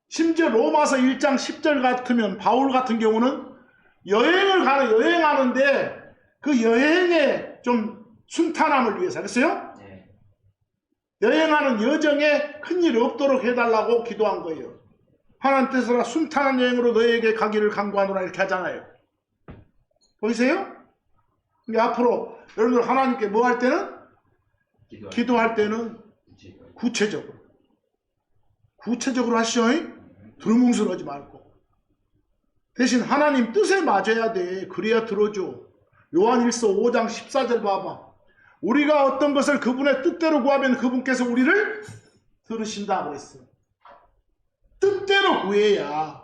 심지어 로마서 1장 10절 같으면 바울 같은 경우는 여행하는데 그 여행에 좀 순탄함을 위해서. 알겠어요? 네. 여행하는 여정에 큰일 없도록 해달라고 기도한 거예요. 하나님 뜻으로 순탄한 여행으로 너에게 가기를 간구하노라 이렇게 하잖아요. 보이세요? 앞으로 여러분들 하나님께 뭐 할 때는? 기도할 때는 구체적으로 하시오. 두루뭉술하지 말고. 대신 하나님 뜻에 맞아야 돼. 그래야 들어줘. 요한일서 5장 14절 봐봐. 우리가 어떤 것을 그분의 뜻대로 구하면 그분께서 우리를 들으신다 그랬어. 뜻대로 구해야,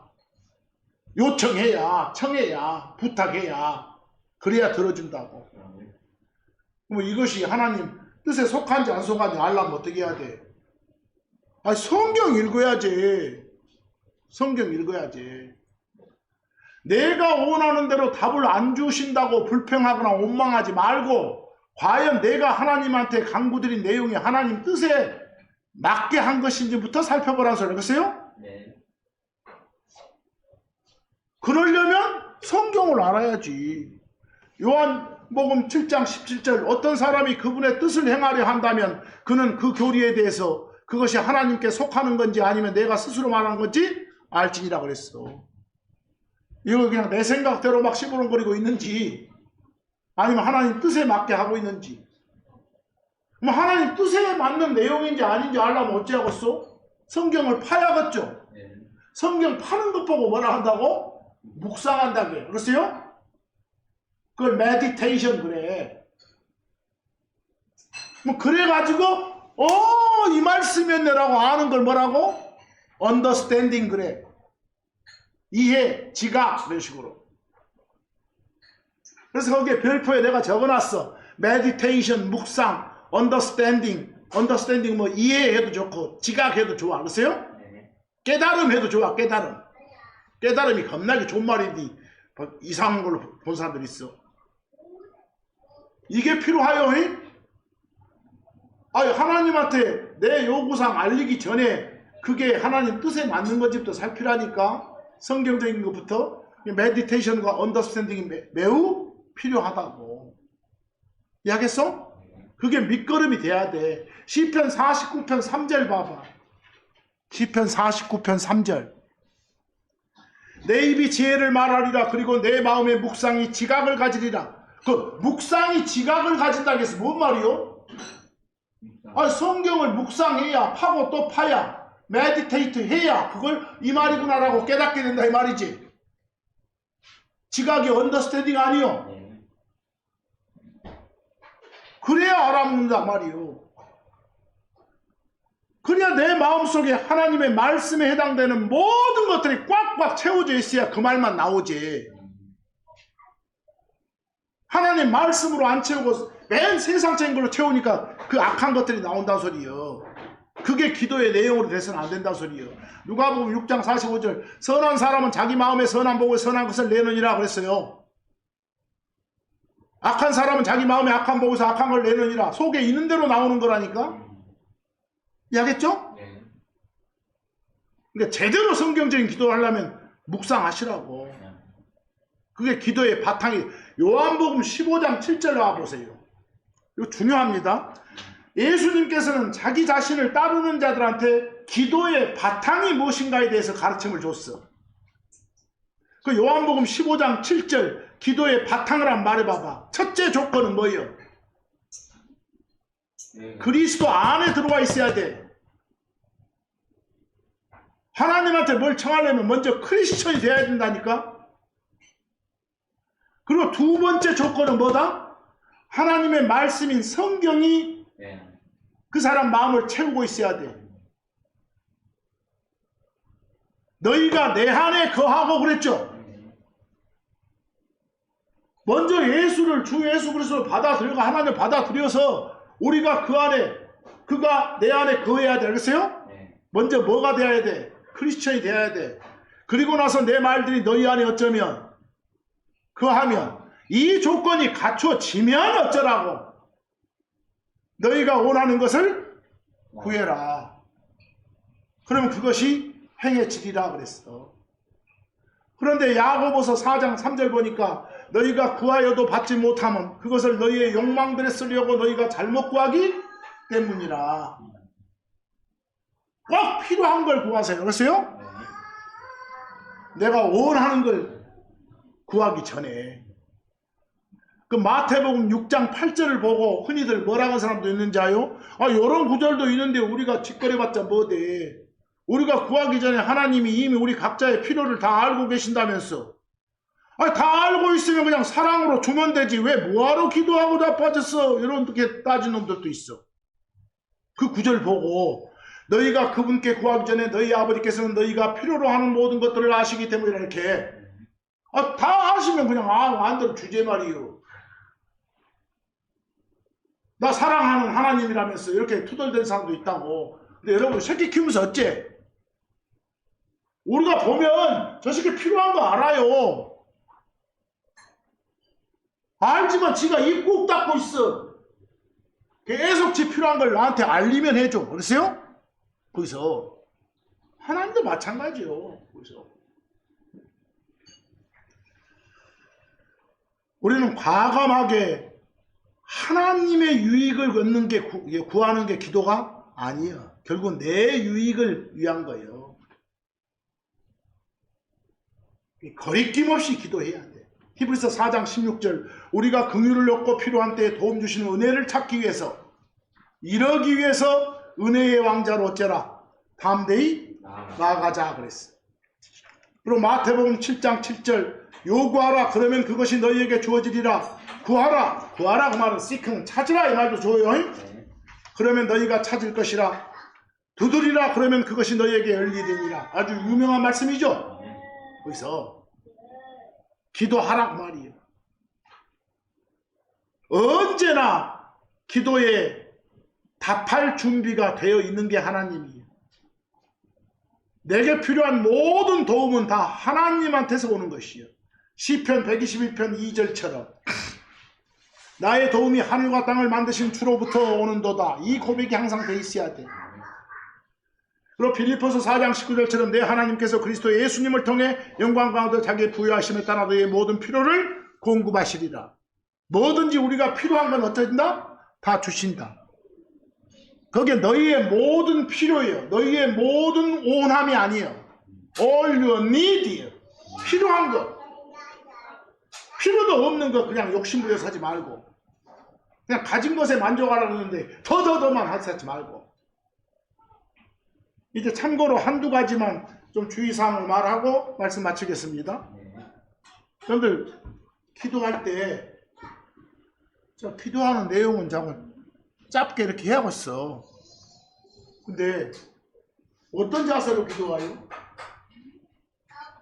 요청해야, 청해야, 부탁해야, 그래야 들어준다고. 그럼 이것이 하나님 뜻에 속한지 안 속한지 알려면 어떻게 해야 돼? 아니, 성경 읽어야지. 성경 읽어야지. 내가 원하는 대로 답을 안 주신다고 불평하거나 원망하지 말고 과연 내가 하나님한테 간구드린 내용이 하나님 뜻에 맞게 한 것인지부터 살펴보라는 소리. 알겠어요? 네. 그러려면 성경을 알아야지. 요한복음 7장 17절 어떤 사람이 그분의 뜻을 행하려 한다면 그는 그 교리에 대해서 그것이 하나님께 속하는 건지 아니면 내가 스스로 말하는 건지 알지니라 그랬어. 이거 그냥 내 생각대로 막 시부렁거리고 있는지 아니면 하나님 뜻에 맞게 하고 있는지. 뭐 하나님 뜻에 맞는 내용인지 아닌지 알려면 어찌하겠어? 성경을 파야겠죠. 성경 파는 것 보고 뭐라 한다고? 묵상한다고 해. 그랬어요? 그걸 메디테이션 그래. 뭐 그래가지고 이 말씀이었네라고 아는 걸 뭐라고? 언더스탠딩 그래. 이해, 지각 이런 식으로. 그래서 거기에 별표에 내가 적어놨어. meditation, 묵상, understanding 뭐 이해해도 좋고 지각해도 좋아. 그랬어요? 깨달음 해도 좋아. 깨달음이 겁나게 좋은 말인데 이상한 걸로 본 사람들이 있어. 이게 필요하여. 아니, 하나님한테 내 요구사항 알리기 전에 그게 하나님 뜻에 맞는 건지부터 살피라니까. 성경적인 것부터. 메디테이션과 언더스탠딩이 매우 필요하다고. 이해하겠어? 그게 밑거름이 돼야 돼. 시편 49편 3절 봐봐. 시편 49편 3절. 내 입이 지혜를 말하리라. 그리고 내 마음의 묵상이 지각을 가지리라. 그 묵상이 지각을 가진다는 게 뭔 말이요? 아니, 성경을 묵상해야 파고 또 파야 메디테이트 해야 그걸 이 말이구나라고 깨닫게 된다 이 말이지. 지각이 언더스탠딩 아니요. 그래야 알아먹는다 말이요. 그래야 내 마음속에 하나님의 말씀에 해당되는 모든 것들이 꽉꽉 채워져 있어야 그 말만 나오지. 하나님 말씀으로 안 채우고 맨 세상적인 걸로 채우니까 그 악한 것들이 나온다는 소리요. 그게 기도의 내용으로 돼서는 안 된다는 소리요. 누가복음 6장 45절 선한 사람은 자기 마음에 선한 복을 선한 것을 내느니라 그랬어요. 악한 사람은 자기 마음에 악한 복에서 악한 걸 내느니라. 속에 있는 대로 나오는 거라니까. 이해하겠죠? 그러니까 제대로 성경적인 기도를 하려면 묵상하시라고. 그게 기도의 바탕이. 요한복음 15장 7절 와보세요. 이거 중요합니다. 예수님께서는 자기 자신을 따르는 자들한테 기도의 바탕이 무엇인가에 대해서 가르침을 줬어. 그 요한복음 15장 7절 기도의 바탕을 한번 말해봐봐. 첫째 조건은 뭐예요? 그리스도 안에 들어와 있어야 돼. 하나님한테 뭘 청하려면 먼저 크리스천이 돼야 된다니까. 그리고 두 번째 조건은 뭐다? 하나님의 말씀인 성경이 그 사람 마음을 채우고 있어야 돼. 너희가 내 안에 거하고 그랬죠. 먼저 예수를 주 예수 그리스도를 받아들여가 하나님을 받아들여서 우리가 그 안에 그가 내 안에 거해야 돼. 알겠어요? 먼저 뭐가 돼야 돼? 크리스천이 돼야 돼. 그리고 나서 내 말들이 너희 안에 어쩌면 거하면 이 조건이 갖춰지면 어쩌라고? 너희가 원하는 것을 구해라. 그러면 그것이 행해지리라 그랬어. 그런데 야고보서 4장 3절 보니까 너희가 구하여도 받지 못하면 그것을 너희의 욕망들에 쓰려고 너희가 잘못 구하기 때문이라. 꼭 필요한 걸 구하세요. 그랬어요? 내가 원하는 걸 구하기 전에. 그 마태복음 6장 8절을 보고 흔히들 뭐라고 하는 사람도 있는지 아요? 이런 구절도 있는데 우리가 짓거려봤자 뭐돼. 우리가 구하기 전에 하나님이 이미 우리 각자의 필요를 다 알고 계신다면서. 다 알고 있으면 그냥 사랑으로 주면 되지. 왜 뭐하러 기도하고 자빠졌어? 이렇게 따지는 놈들도 있어. 그 구절 보고 너희가 그분께 구하기 전에 너희 아버지께서는 너희가 필요로 하는 모든 것들을 아시기 때문에 이렇게 다 아시면 그냥 안들 주제 말이요. 나 사랑하는 하나님이라면서 이렇게 투덜댄 사람도 있다고. 근데 여러분 새끼 키우면서 어째? 우리가 보면 저 새끼 필요한 거 알아요. 알지만 지가 입 꾹 닫고 있어. 계속 지 필요한 걸 나한테 알리면 해줘. 그랬어요? 거기서 하나님도 마찬가지요. 거기서 우리는 과감하게 하나님의 유익을 얻는 게 구하는 게 기도가 아니에요. 결국 내 유익을 위한 거예요. 거리낌 없이 기도해야 돼. 히브리서 4장 16절 우리가 긍휼을 얻고 필요한 때에 도움 주시는 은혜를 찾기 위해서 이러기 위해서 은혜의 왕자로 어쩌라 담대히 나아가자 그랬어. 그리고 마태복음 7장 7절 요구하라 그러면 그것이 너희에게 주어지리라. 구하라 그 말은 seek는 찾으라 이 말도 줘요. 그러면 너희가 찾을 것이라. 두드리라 그러면 그것이 너희에게 열리리니라. 아주 유명한 말씀이죠. 그래서 기도하라고 말이에요. 언제나 기도에 답할 준비가 되어 있는 게 하나님이에요. 내게 필요한 모든 도움은 다 하나님한테서 오는 것이요. 시편 121편 2절처럼 나의 도움이 하늘과 땅을 만드신 주로부터 오는도다. 이 고백이 항상 돼 있어야 돼. 그리고 빌립보서 4장 19절처럼 내 하나님께서 그리스도 예수님을 통해 영광 가운데 자기의 부여하심에 따라 너의 모든 필요를 공급하시리라. 뭐든지 우리가 필요한 건 어떠진다? 다 주신다. 그게 너희의 모든 필요예요. 너희의 모든 원함이 아니에요. All you need이에요. 필요한 거. 필요도 없는 거 그냥 욕심부려서 하지 말고 그냥 가진 것에 만족하라고 하는데 더만 하지 말고. 이제 참고로 한두 가지만 좀 주의사항을 말하고 말씀 마치겠습니다. 여러분들 기도할 때 저 기도하는 내용은 자꾸 짧게 이렇게 해야겠어. 근데 어떤 자세로 기도해요?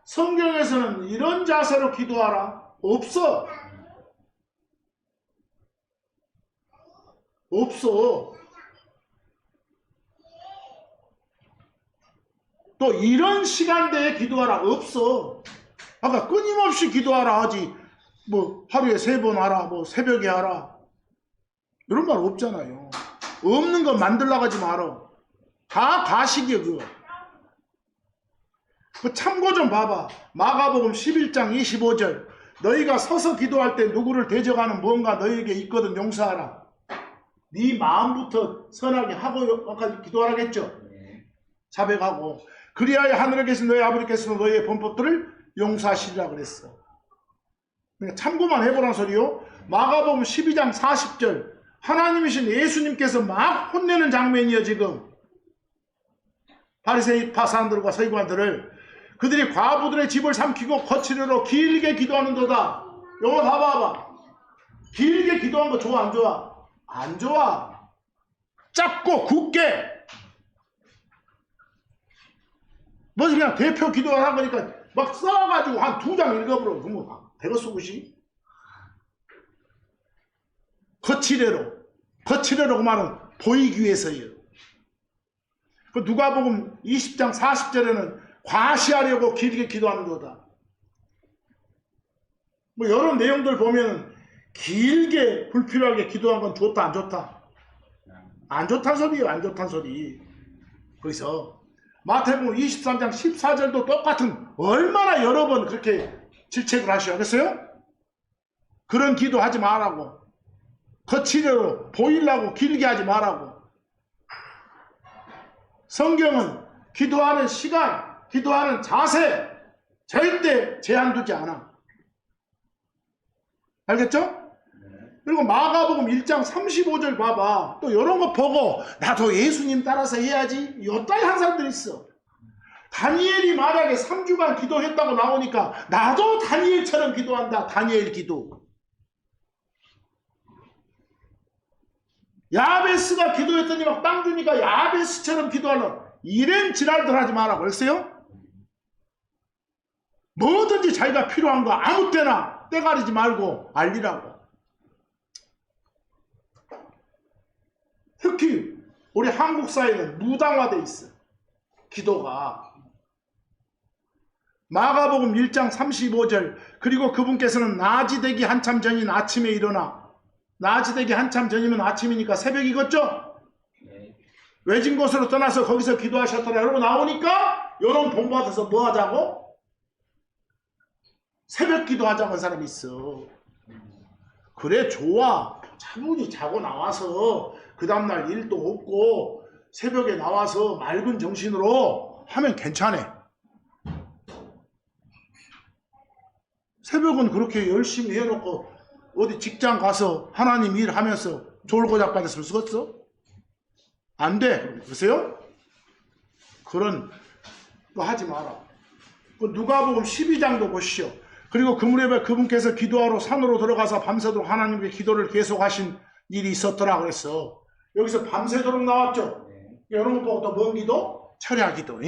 성경에서는 이런 자세로 기도하라 없어. 없어. 또 이런 시간대에 기도하라 없어. 아까 끊임없이 기도하라 하지 뭐 하루에 3번 하라 뭐 새벽에 하라 이런 말 없잖아요. 없는 거 만들려고 하지 마라. 다 가식이야 그거. 그 참고 좀 봐봐. 마가복음 11장 25절 너희가 서서 기도할 때 누구를 대적하는 뭔가 너희에게 있거든 용서하라. 네 마음부터 선하게 하고 기도하라겠죠. 자백하고 그리하여 하늘에 계신 너희 아버지께서 너희의 범법들을 용서하시리라 그랬어. 그러니까 참고만 해보라는 소리요. 마가복음 12장 40절 하나님이신 예수님께서 막 혼내는 장면이요. 지금 바리새파 사람들과 서기관들을 그들이 과부들의 집을 삼키고 거칠으로 길게 기도하는도다. 요거 봐봐. 길게 기도한 거 좋아 안 좋아? 안 좋아. 짧고 굳게. 뭐 그냥 대표 기도를 한 거니까 막 써가지고 한 2장 읽어버려. 그러면 되겠어 그것이? 거칠애로 그 말은 보이기 위해서예요. 그 누가복음 20장 40절에는 과시하려고 길게 기도하는 거다. 뭐 이런 내용들 보면 길게 불필요하게 기도한 건 좋다 안 좋다? 안 좋다는 소리예요. 안 좋다는 소리. 거기서 마태복음 23장 14절도 똑같은 얼마나 여러 번 그렇게 질책을 하셔야겠어요? 그런 기도하지 말라고. 거칠애로 보이려고 길게 하지 말라고. 성경은 기도하는 시간, 기도하는 자세 절대 제한 두지 않아. 알겠죠? 그리고 마가복음 1장 35절 봐봐. 또 이런 거 보고 나도 예수님 따라서 해야지. 요따위 한 사람들 있어. 다니엘이 만약에 3주간 기도했다고 나오니까 나도 다니엘처럼 기도한다. 다니엘 기도. 야베스가 기도했더니 막 땅 주니까 야베스처럼 기도하려. 이런 지랄들 하지 마라. 벌써요? 뭐든지 자기가 필요한 거 아무 때나 때 가리지 말고 알리라고. 특히 우리 한국 사회는 무당화돼 있어. 기도가. 마가복음 1장 35절 그리고 그분께서는 낮이 되기 한참 전인 아침에 일어나. 낮이 되기 한참 전이면 아침이니까 새벽이겠죠? 외진 곳으로 떠나서 거기서 기도하셨더라. 여러분 나오니까 요런 본 받아서 뭐 하자고? 새벽 기도하자고 한 사람이 있어. 그래 좋아. 차분히 자고 나와서 그 다음날 일도 없고 새벽에 나와서 맑은 정신으로 하면 괜찮아. 새벽은 그렇게 열심히 해놓고 어디 직장 가서 하나님 일하면서 졸고작 받았으면 쓰겠어? 안 돼. 보세요? 그런 거 하지 마라. 그 누가복음 12장도 보시오. 그리고 그무렵에 그분께서 기도하러 산으로 들어가서 밤새도록 하나님께 기도를 계속하신 일이 있었더라 그랬어. 여기서 밤새도록 나왔죠. 이런 거 보고 또 뭔 기도? 철야 기도.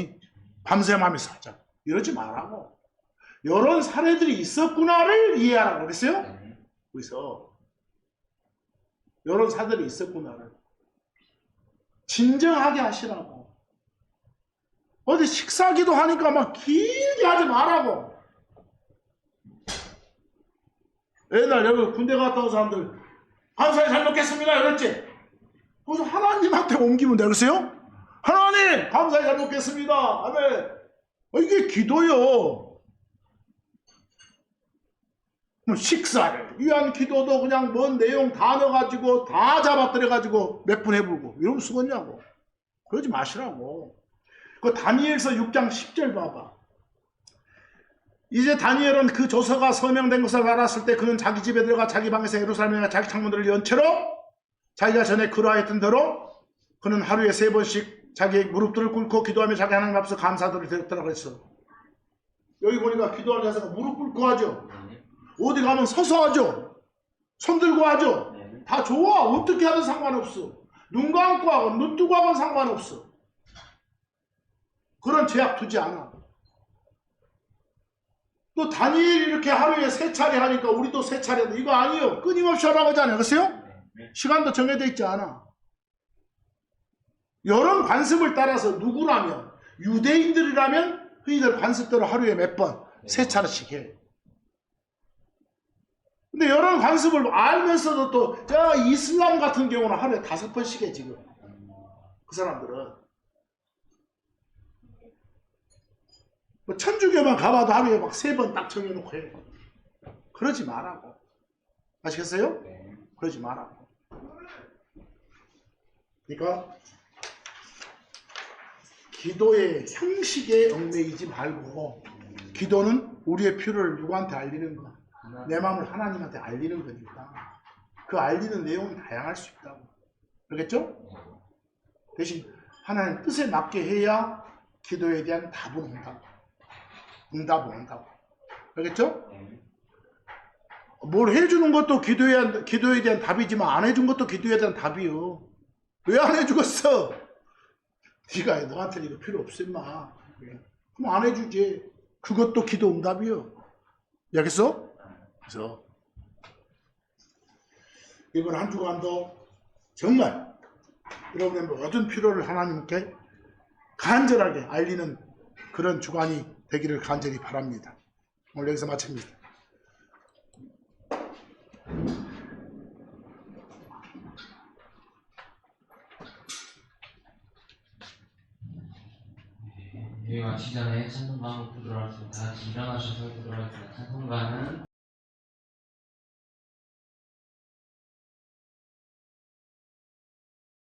밤샘하면서 하자. 이러지 말라고. 이런 사례들이 있었구나를 이해하라고 그랬어요? 네. 그래서 이런 사례들이 있었구나를 진정하게 하시라고. 어디 식사기도 하니까 막 길게 하지 말라고. 옛날 여기 군대 갔다 온 사람들 감사히 잘 먹겠습니다 이랬지. 그래서 하나님한테 옮기면 되겠어요? 하나님 감사히 잘 먹겠습니다. 아멘. 이게 기도요. 식사를 위한 기도도 그냥 뭔 내용 다 넣어가지고 다 잡아뜨려가지고 몇 분 해보고 이러면 쓰겠냐고. 그러지 마시라고. 그 다니엘서 6장 10절 봐봐. 이제 다니엘은 그 조서가 서명된 것을 알았을 때 그는 자기 집에 들어가 자기 방에서 예루살렘에 자기 창문들을 연 채로 자기가 전에 그러하였던 대로 그는 하루에 3번씩 자기의 무릎들을 꿇고 기도하며 자기 하나님 앞에서 감사들을 드렸더라 그랬어. 여기 보니까 기도하는 자세가 무릎 꿇고 하죠. 어디 가면 서서 하죠. 손 들고 하죠. 다 좋아. 어떻게 하든 상관없어. 눈 감고 하고 눈 뜨고 하건 상관없어. 그런 제약 두지 않아. 또 다니엘이 이렇게 하루에 3차례 하니까 우리도 3차례도 이거 아니에요. 끊임없이 하라고 하잖아요. 그렇어요? 시간도 정해져 있지 않아. 이런 관습을 따라서 누구라면 유대인들이라면 흔히들 관습대로 하루에 몇 번 3차례씩 해. 근데 이런 관습을 알면서도 또 저 이슬람 같은 경우는 하루에 5번씩 해 지금. 그 사람들은 뭐 천주교만 가봐도 하루에 막 3번 딱 정해놓고 해. 그러지 말라고. 아시겠어요? 그러지 말라고. 그러니까 기도의 형식에 얽매이지 말고 기도는 우리의 필요를 누구한테 알리는 거. 내 마음을 하나님한테 알리는 거니까 그 알리는 내용은 다양할 수 있다고. 그렇겠죠? 대신 하나님 뜻에 맞게 해야 기도에 대한 답은 온다고. 응답은 온다고. 알겠죠? 뭘 해주는 것도 기도에 대한 답이지만 안 해준 것도 기도에 대한 답이요. 왜 안 해주겠어? 네가 너한테 이거 필요 없어 임마. 그럼 안 해주지. 그것도 기도 응답이요. 알겠어? 그래서 이번 한 주간도 정말 여러분의 모든 필요를 하나님께 간절하게 알리는 그런 주간이 되기를 간절히 바랍니다. 오늘 여기서 마칩니다. 예배 마치기 전에 찬송가 한번 부르도록 하겠습니다. 다 같이 일어나셔서 부르도록 하겠습니다. 찬송가는